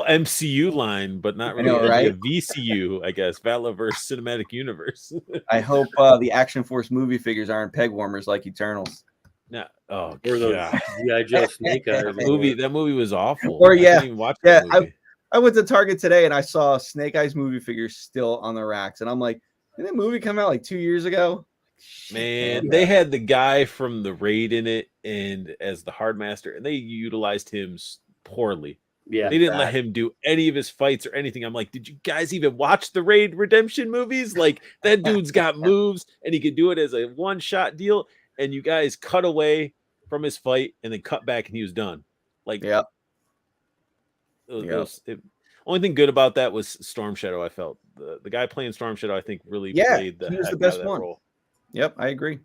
MCU line, but not really right? A VCU, I guess. Valaverse Cinematic Universe. I hope the Action Force movie figures aren't peg warmers like Eternals. No. Oh, or those G.I. Joe Snake Eyes. That movie was awful. Or I didn't even watch that movie. I went to Target today and I saw Snake Eyes movie figures still on the racks. And I'm like, did that movie come out like 2 years ago? Man, they had the guy from the Raid in it and as the Hardmaster, and they utilized him poorly. Yeah, they didn't let him do any of his fights or anything. I'm like, did you guys even watch the Raid Redemption movies? Like that dude's got moves and he could do it as a one-shot deal. And you guys cut away from his fight and then cut back and he was done. Like, only thing good about that was Storm Shadow. I felt the guy playing Storm Shadow, I think, really played the he was heck the best out of that one. role. Yep, I agree.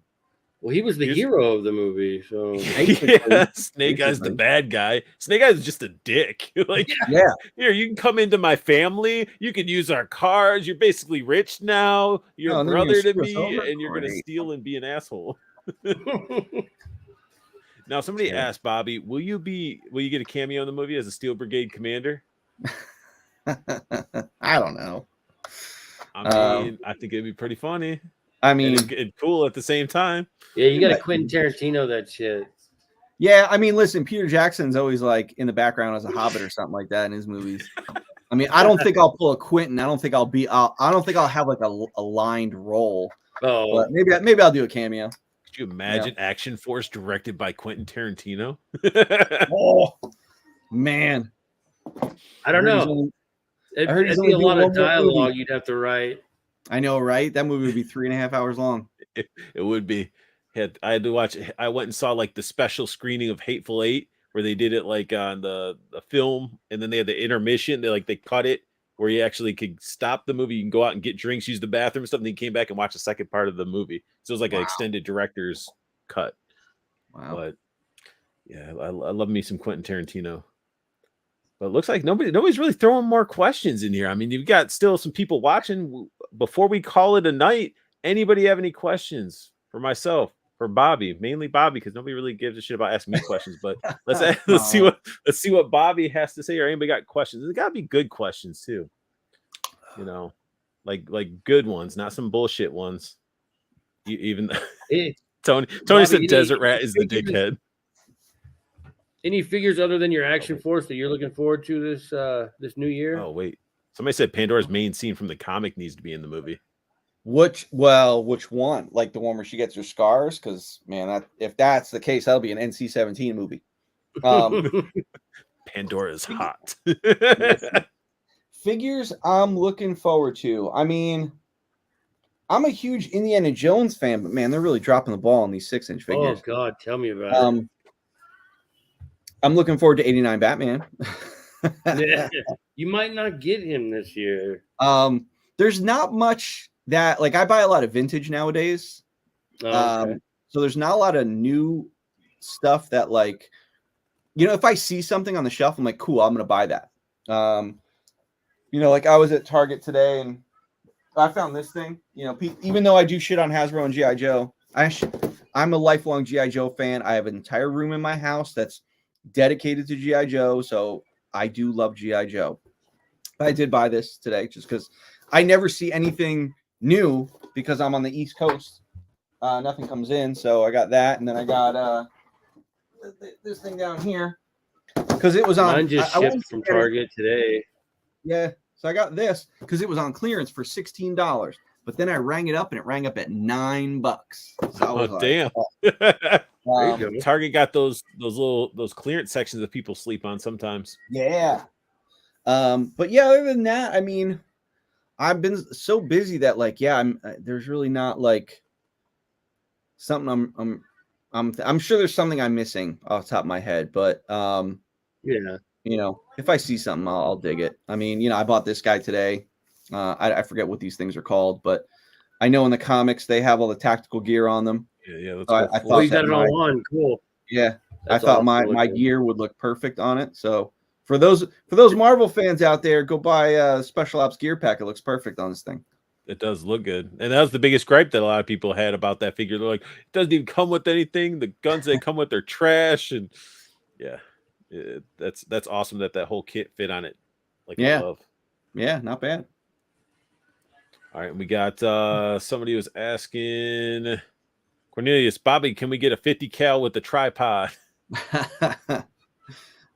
Well, he was the hero of the movie. So yeah, Snake Eyes the bad guy. Snake Eyes is just a dick. Like, here, you can come into my family. You can use our cars. You're basically rich now. You're a brother to me, and you're gonna steal and be an asshole. Now, somebody asked Bobby, will you get a cameo in the movie as a Steel Brigade commander? I don't know. I mean, I think it'd be pretty funny. I mean, and cool at the same time. Yeah, you got to Quentin Tarantino that shit. Yeah, I mean, listen, Peter Jackson's always like in the background as a Hobbit or something like that in his movies. I mean, I don't think I'll pull a Quentin. I don't think I'll have like a lined role. Oh, but maybe I'll do a cameo. Could you imagine Action Force directed by Quentin Tarantino? Oh man, I don't know. It'd be a lot of dialogue you'd have to write. I know, right? That movie would be 3.5 hours long. It would be. I had to watch. I went and saw like the special screening of Hateful Eight, where they did it like on the film, and then they had the intermission. They cut it where you actually could stop the movie. You can go out and get drinks, use the bathroom, and stuff. And then you came back and watch the second part of the movie. So it was like an extended director's cut. Wow. But yeah, I love me some Quentin Tarantino. But it looks like nobody's really throwing more questions in here. I mean, you've got still some people watching. Before we call it a night, anybody have any questions for myself, for Bobby, mainly Bobby, because nobody really gives a shit about asking me questions. But let's see what Bobby has to say, or anybody got questions. It's got to be good questions too. You know, like good ones, not some bullshit ones. Even Tony Bobby, said Desert Rat is the dickhead. Any figures other than your Action Force that you're looking forward to this new year? Oh wait, somebody said Pandora's main scene from the comic needs to be in the movie. Which one? Like the one where she gets her scars? Because man, if that's the case, that'll be an NC-17 movie. Pandora is hot. Figures I'm looking forward to. I mean, I'm a huge Indiana Jones fan, but man, they're really dropping the ball on these 6-inch figures. Oh God, tell me about it. I'm looking forward to 89 Batman. You might not get him this year. There's not much that, like, I buy a lot of vintage nowadays. Okay. So there's not a lot of new stuff that, like, you know, if I see something on the shelf, I'm like, cool, I'm gonna buy that. You know, like I was at Target today and I found this thing. You know, even though I do shit on Hasbro and G.I. Joe, I'm a lifelong G.I. Joe fan. I have an entire room in my house that's dedicated to G.I. Joe, so I do love G.I. Joe. I did buy this today just because I never see anything new because I'm on the East Coast. Nothing comes in, so I got that, and then I got this thing down here because it was on. Mine just shipped from Target today. Yeah, so I got this because it was on clearance for $16, but then I rang it up and it rang up at $9. So I was like, damn! Oh. Target got those clearance sections that people sleep on sometimes. Yeah. But yeah, other than that, I mean, I've been so busy that, like, yeah, there's really not like something I'm sure there's something I'm missing off the top of my head, but yeah, you know, if I see something, I'll dig it. I mean, you know, I bought this guy today. I forget what these things are called, but I know in the comics they have all the tactical gear on them. Yeah. So I thought you got it all on. Cool. Yeah, That's I thought awesome my gear would look perfect on it. So for those Marvel fans out there, go buy a Special Ops gear pack. It looks perfect on this thing. It does look good, and that was the biggest gripe that a lot of people had about that figure. They're like, it doesn't even come with anything. The guns they come with are trash, and yeah, that's awesome that whole kit fit on it. Like, yeah, I love. Yeah, not bad. All right, we got somebody was asking Cornelius, Bobby, can we get a 50 cal with the tripod?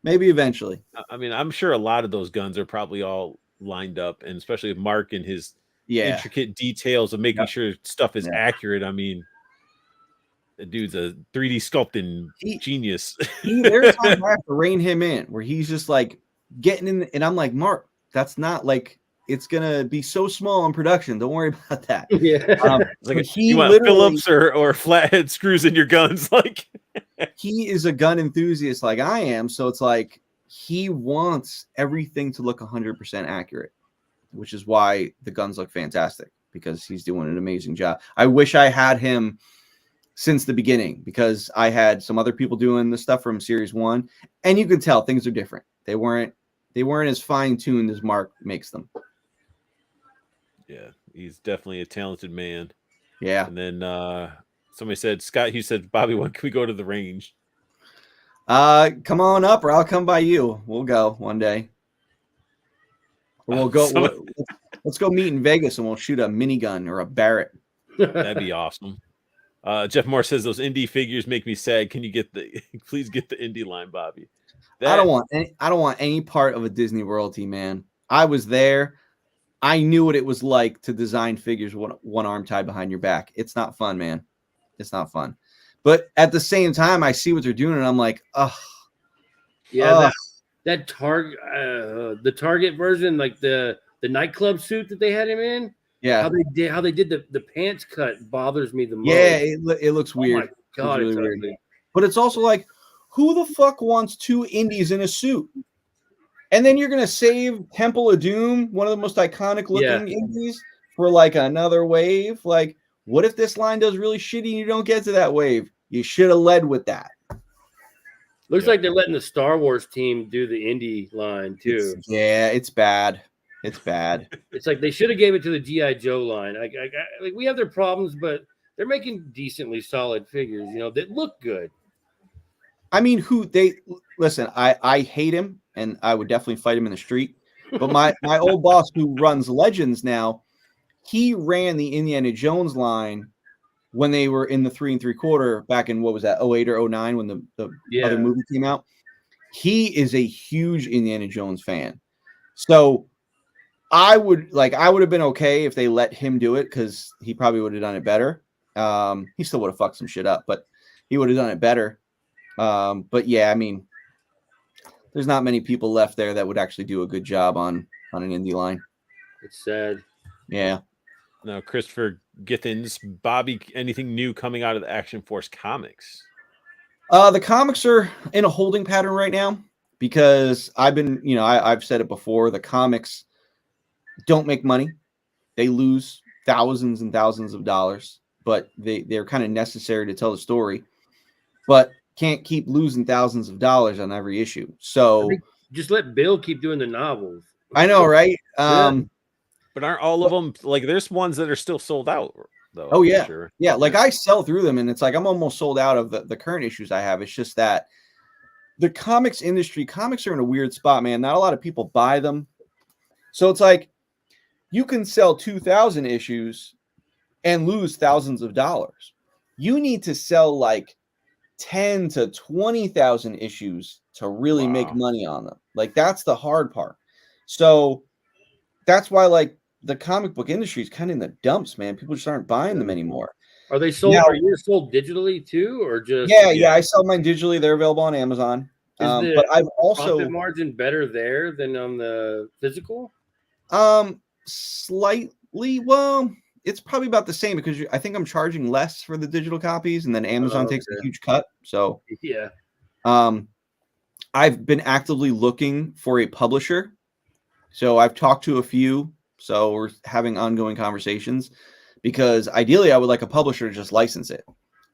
Maybe eventually. I mean, I'm sure a lot of those guns are probably all lined up, and especially with Mark and his intricate details of making sure stuff is accurate. I mean, the dude's a 3D sculpting genius. There's times I have to rein him in where he's just like getting in, and I'm like, Mark, that's not like, it's gonna be so small in production. Don't worry about that. Yeah, it's like you want Phillips or flathead screws in your guns. Like, he is a gun enthusiast like I am, so it's like he wants everything to look 100% accurate, which is why the guns look fantastic, because he's doing an amazing job. I wish I had him since the beginning, because I had some other people doing the stuff from Series 1, and you can tell things are different. They weren't as fine-tuned as Mark makes them. Yeah, he's definitely a talented man. Yeah. And then somebody said, Scott Hughes said, Bobby, when can we go to the range? Come on up, or I'll come by you. We'll go one day. Or we'll go. Let's go meet in Vegas and we'll shoot a minigun or a Barrett. That'd be awesome. Jeff Moore says those indie figures make me sad. Can you please get the indie line, Bobby? I don't want any part of a Disney royalty, man. I was there. I knew what it was like to design figures with one arm tied behind your back. It's not fun, man. It's not fun. But at the same time, I see what they're doing, and I'm like, oh. Yeah, that Target, the Target version, like the nightclub suit that they had him in. Yeah, how they did the pants cut bothers me the most. Yeah, it looks weird. Oh my God, it's really weird. But it's also like, who the fuck wants two indies in a suit? And then you're gonna save Temple of Doom, one of the most iconic looking indies, for like another wave. Like, what if this line does really shitty and you don't get to that wave? You should have led with that. Looks like they're letting the Star Wars team do the indie line too. It's bad. It's bad. It's like they should have gave it to the G.I. Joe line. Like we have their problems, but they're making decently solid figures, that look good. I mean, listen, I hate him and I would definitely fight him in the street. But my old boss who runs Legends now, he ran the Indiana Jones line when they were in the 3 3/4 back in, what was that, 08 or 09 when the other movie came out. He is a huge Indiana Jones fan. So I would have been okay if they let him do it because he probably would have done it better. He still would have fucked some shit up, but he would have done it better. But yeah, I mean, there's not many people left there that would actually do a good job on an indie line. It's sad. Yeah. Now, Christopher Githens, Bobby, anything new coming out of the Action Force comics? The comics are in a holding pattern right now because I've said it before. The comics don't make money. They lose thousands and thousands of dollars, but they're kind of necessary to tell the story, but can't keep losing thousands of dollars on every issue. So just let Bill keep doing the novels. I know, right? But aren't all of them, like, there's ones that are still sold out though? Oh yeah. Sure. Yeah. Like I sell through them and it's like, I'm almost sold out of the current issues I have. It's just that the comics are in a weird spot, man. Not a lot of people buy them. So it's like, you can sell 2,000 issues and lose thousands of dollars. You need to sell like 10 to 20,000 issues to really make money on them. Like that's the hard part. So that's why like the comic book industry is kind of in the dumps, man. People just aren't buying them anymore. Are they sold? Are you sold digitally too, or just? Yeah. I sell mine digitally. They're available on Amazon. But I've also profit margin better there than on the physical. Slightly. Well, it's probably about the same because I think I'm charging less for the digital copies, and then Amazon takes a huge cut. So yeah. I've been actively looking for a publisher. So I've talked to a few. So we're having ongoing conversations because ideally I would like a publisher to just license it.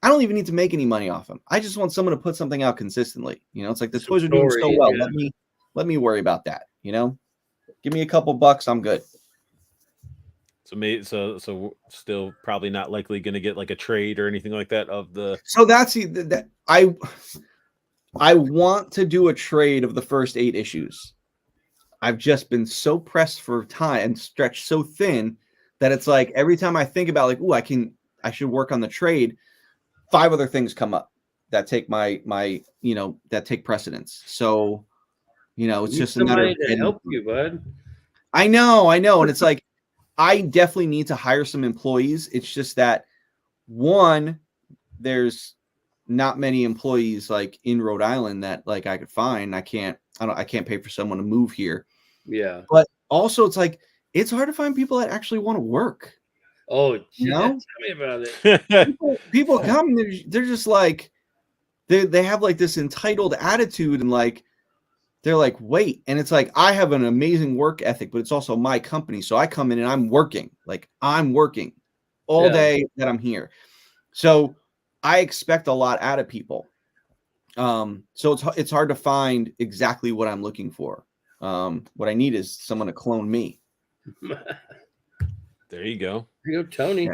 I don't even need to make any money off them. I just want someone to put something out consistently. It's like the toys are doing so well. Yeah. Let me worry about that. Give me a couple bucks. I'm good. So still probably not likely going to get like a trade or anything like that of the. So that's that I want to do a trade of the first 8 issues. I've just been so pressed for time and stretched so thin that it's like every time I think about like, I should work on the trade, 5 other things come up that take that take precedence. So, it's just a matter of to help you, bud. I know. And it's like, I definitely need to hire some employees. It's just that one, there's not many employees like in Rhode Island that like I could find. I can't pay for someone to move here. Yeah. But also it's like, it's hard to find people that actually want to work. Oh, tell me about it. people come, they're just like, they have like this entitled attitude and like, they're like, wait. And it's like, I have an amazing work ethic, but it's also my company. So I come in and I'm working all day that I'm here. So I expect a lot out of people. So it's hard to find exactly what I'm looking for. What I need is someone to clone me. There you go. There you go, Tony.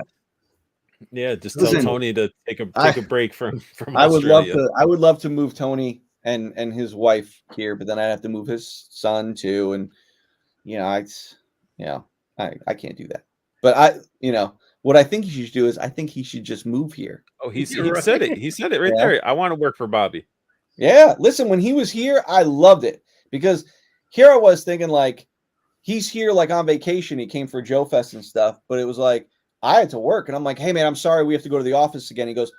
Yeah, just tell Tony to take a break from I Australia. I would love to move Tony and his wife here, but then I'd have to move his son too. And I can't do that. But what I think he should do is I think he should just move here. Oh, he said it. He said it right there. I want to work for Bobby. Yeah. Listen, when he was here, I loved it because here I was thinking like, he's here like on vacation. He came for Joe Fest and stuff, but it was like, I had to work. And I'm like, hey man, I'm sorry. We have to go to the office again. He goes,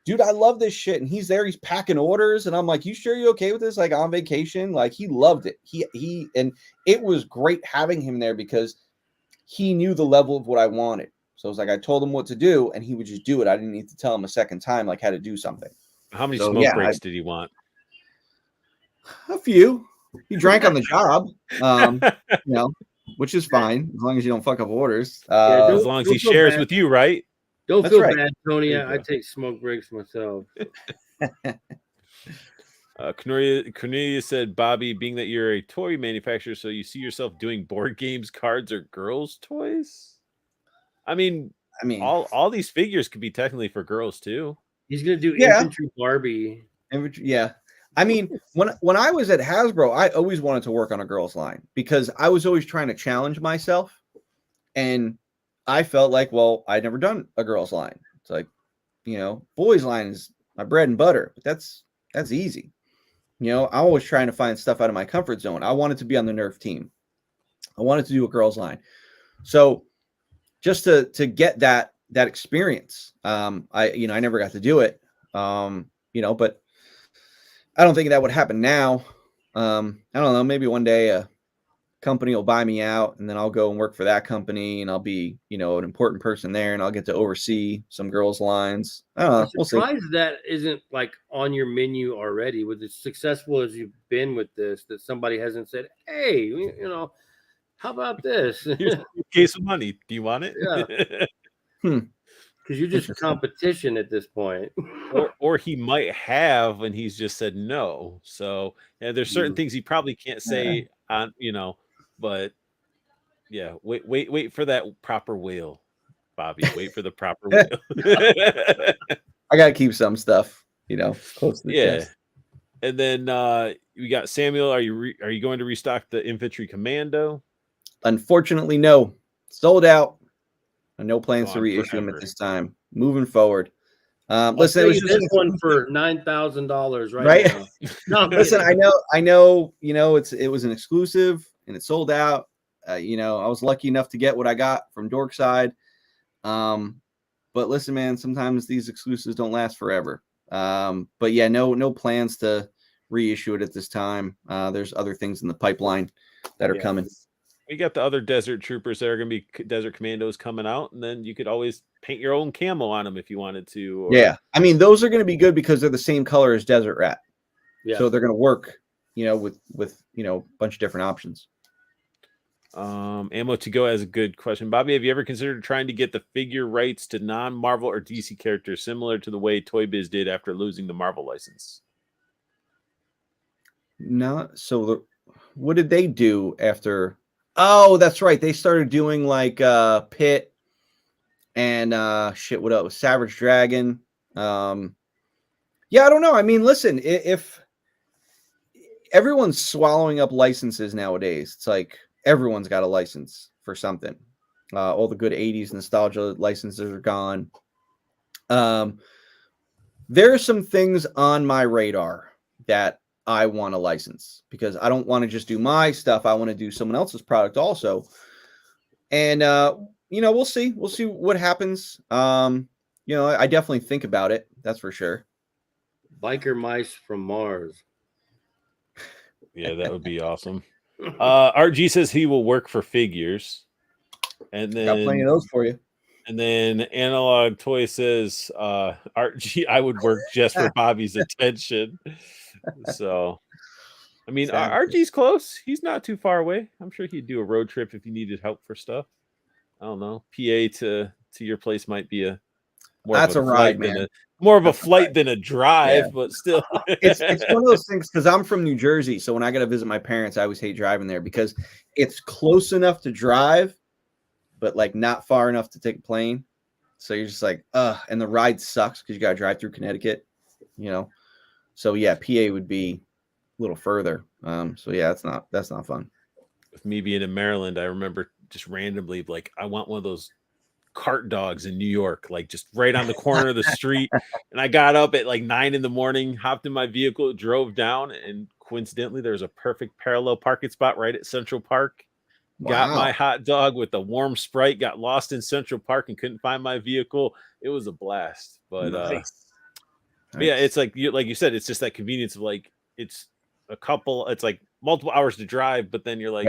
dude, I love this shit. And he's there, he's packing orders. And I'm like, you sure you're okay with this? Like on vacation? Like he loved it. And it was great having him there because he knew the level of what I wanted. So it was like, I told him what to do and he would just do it. I didn't need to tell him a second time, like how to do something. How many smoke breaks did he want? A few. He drank on the job, which is fine as long as you don't fuck up orders. As long as he shares with you, right? Don't feel bad, Tony. I take smoke breaks myself. Cornelia said, Bobby, being that you're a toy manufacturer, so you see yourself doing board games, cards, or girls' toys? I mean, I mean, all these figures could be technically for girls too. He's gonna do Yeah. infantry Barbie. yeah. I mean, when I was at Hasbro, I always wanted to work on a girls line because I was always trying to challenge myself, and I felt like, well, I'd never done a girls line. It's like, boys line is my bread and butter, but that's easy. I'm always trying to find stuff out of my comfort zone. I wanted to be on the Nerf team. I wanted to do a girls line. So just to get that experience, I never got to do it. But I don't think that would happen now. I don't know. Maybe one day a company will buy me out, and then I'll go and work for that company, and I'll be, an important person there, and I'll get to oversee some girls' lines. I don't know. I'm We'll see. surprised that isn't like on your menu already. With as successful as you've been with this, that somebody hasn't said, "Hey, how about this?" Here's a case of money. Do you want it? Yeah. Because you're just competition at this point. or he might have, and he's just said no. So there's certain things he probably can't say on, but yeah, wait for that proper whale, Bobby. Wait for the proper whale. I gotta keep some stuff, close to the chest. And then we got Samuel. Are you going to restock the infantry commando? Unfortunately, no. Sold out. No plans to reissue forever. them at this time. Moving forward. Listen, it was this one for $9,000 right now. No, listen, I know. It was an exclusive and it sold out. I was lucky enough to get what I got from Dorkside. But listen, man, sometimes these exclusives don't last forever. But yeah, no plans to reissue it at this time. There's other things in the pipeline that are coming. We got the other Desert Troopers that are going to be Desert Commandos coming out, and then you could always paint your own camo on them if you wanted to. Yeah, I mean, those are going to be good because they're the same color as Desert Rat. Yeah. So they're going to work, with a bunch of different options. Ammo to go has a good question. Bobby, have you ever considered trying to get the figure rights to non-Marvel or DC characters similar to the way Toy Biz did after losing the Marvel license? No. So what did they do after? Oh, that's right. They started doing like Pit and what else? Savage Dragon. Yeah, I don't know. I mean, listen, if everyone's swallowing up licenses nowadays, it's like everyone's got a license for something. All the good 80s nostalgia licenses are gone. There are some things on my radar that I want a license because I don't want to just do my stuff. I want to do someone else's product also. And, we'll see. We'll see what happens. I definitely think about it. That's for sure. Biker mice from Mars. Yeah, that would be awesome. RG says he will work for figures. And then got plenty of those for you. And then Analog Toy says, RG, I would work just for Bobby's attention. So, I mean, RG's close. He's not too far away. I'm sure he'd do a road trip if he needed help for stuff. I don't know. PA to your place might be more of a flight than a drive, but still. it's one of those things because I'm from New Jersey. So when I got to visit my parents, I always hate driving there because it's close enough to drive, but like not far enough to take a plane. So you're just like, and the ride sucks because you got to drive through Connecticut, So yeah, PA would be a little further. So yeah, that's not fun. With me being in Maryland, I remember just randomly like I want one of those cart dogs in New York, like just right on the corner of the street. And I got up at like 9 a.m, hopped in my vehicle, drove down, and coincidentally there was a perfect parallel parking spot right at Central Park. Wow. Got my hot dog with a warm Sprite, got lost in Central Park and couldn't find my vehicle. It was a blast. But nice. Yeah, it's like you said, it's just that convenience of like it's like multiple hours to drive, but then you're like,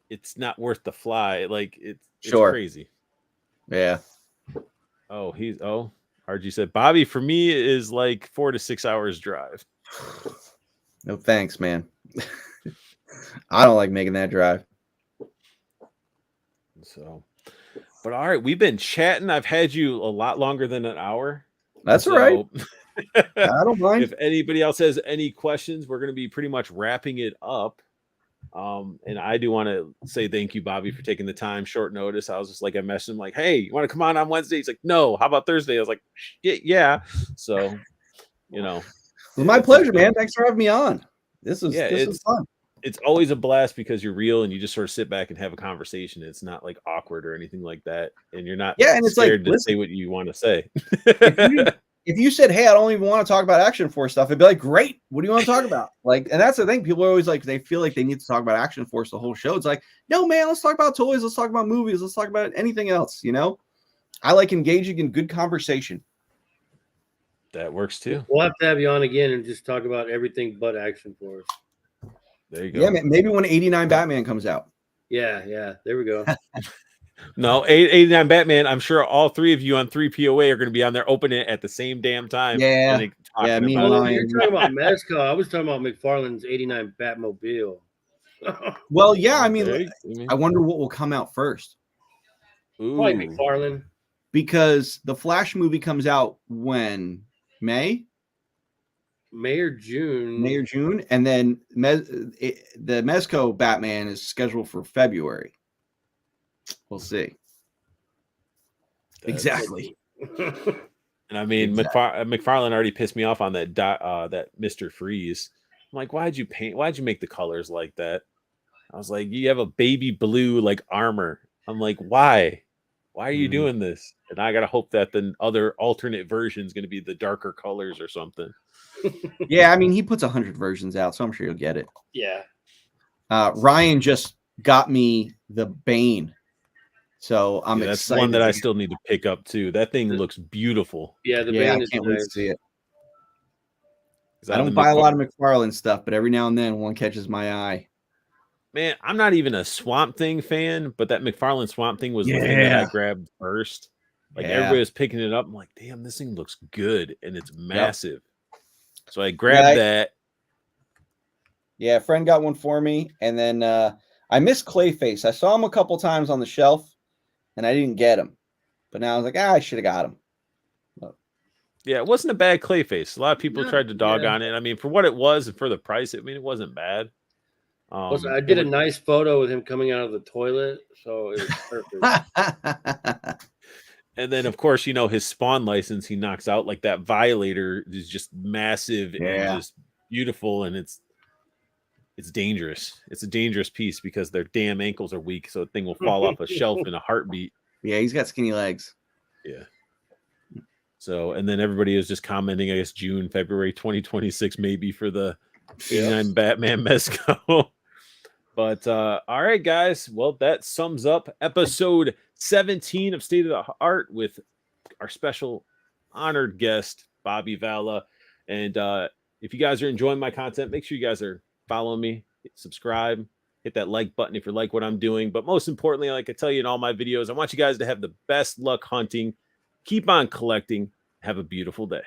it's not worth the fly. Like it's crazy. Yeah. RG said Bobby for me is like 4 to 6 hours drive. No thanks, man. I don't like making that drive. So, but all right, we've been chatting. I've had you a lot longer than an hour. That's all right. I don't mind. If anybody else has any questions, we're going to be pretty much wrapping it up. And I do want to say thank you, Bobby, for taking the time, short notice. I was just like, I messaged him like, hey, you want to come on Wednesday? He's like, no, how about Thursday? I was like, shit, yeah. So, you know, Well, my pleasure, man. Thanks for having me on. This is fun. It's always a blast because you're real and you just sort of sit back and have a conversation. It's not like awkward or anything like that. And you're not and it's scared like, to say what you want to say. If you said, hey, I don't even want to talk about Action Force stuff, I'd be like, great. What do you want to talk about? Like, and that's the thing. People are always like, they feel like they need to talk about Action Force the whole show. It's like, no, man, let's talk about toys. Let's talk about movies. Let's talk about anything else. You know, I like engaging in good conversation. That works too. We'll have to have you on again and just talk about everything but Action Force. There you go. Yeah, maybe when 89 Batman comes out. Yeah. There we go. No, 89 Batman. I'm sure all three of you on 3POA are going to be on there opening it at the same damn time. Yeah. Me and Ryan. You're talking about Mezco. I was talking about McFarlane's 89 Batmobile. Well, yeah, I mean, I wonder what will come out first. Probably McFarlane. Because the Flash movie comes out when? May or June, and then the Mezco Batman is scheduled for February. We'll see. Exactly. And I mean, McFarlane already pissed me off on that that Mr. Freeze. I'm like, why'd you make the colors like that? I was like, you have a baby blue like armor. I'm like, why are you doing this? And I gotta hope that the other alternate version is going to be the darker colors or something. Yeah, I mean, he puts 100 versions out, so I'm sure you'll get it. Yeah. Ryan just got me the Bane, so I'm excited. That's one that I still need to pick up too. That thing looks beautiful. Yeah, the Bane. I can't wait to see it. I don't buy a lot of McFarlane stuff, but every now and then one catches my eye. Man, I'm not even a Swamp Thing fan, but that McFarlane Swamp Thing was the thing that I grabbed first. Like everybody was picking it up. I'm like, damn, this thing looks good and it's massive. So I grabbed that. Yeah, a friend got one for me, and then I missed Clayface. I saw him a couple times on the shelf, and I didn't get him. But now I was like, I should have got him. Yeah, it wasn't a bad Clayface. A lot of people tried to dog on it. I mean, for what it was and for the price, I mean, it wasn't bad. I did a nice photo with him coming out of the toilet, so it was perfect. And then, of course, you know, his Spawn license, he knocks out like that Violator is just massive and just beautiful, and it's dangerous. It's a dangerous piece because their damn ankles are weak, so the thing will fall off a shelf in a heartbeat. Yeah, he's got skinny legs. Yeah. So, and then everybody is just commenting, I guess, February 2026, maybe for the 89 Batman Mezco. But all right, guys. Well, that sums up episode 17 of State of the Art with our special honored guest, Bobby Vala. And if you guys are enjoying my content, make sure you guys are following me, subscribe, hit that like button if you like what I'm doing. But most importantly, like I tell you in all my videos, I want you guys to have the best luck hunting. Keep on collecting. Have a beautiful day.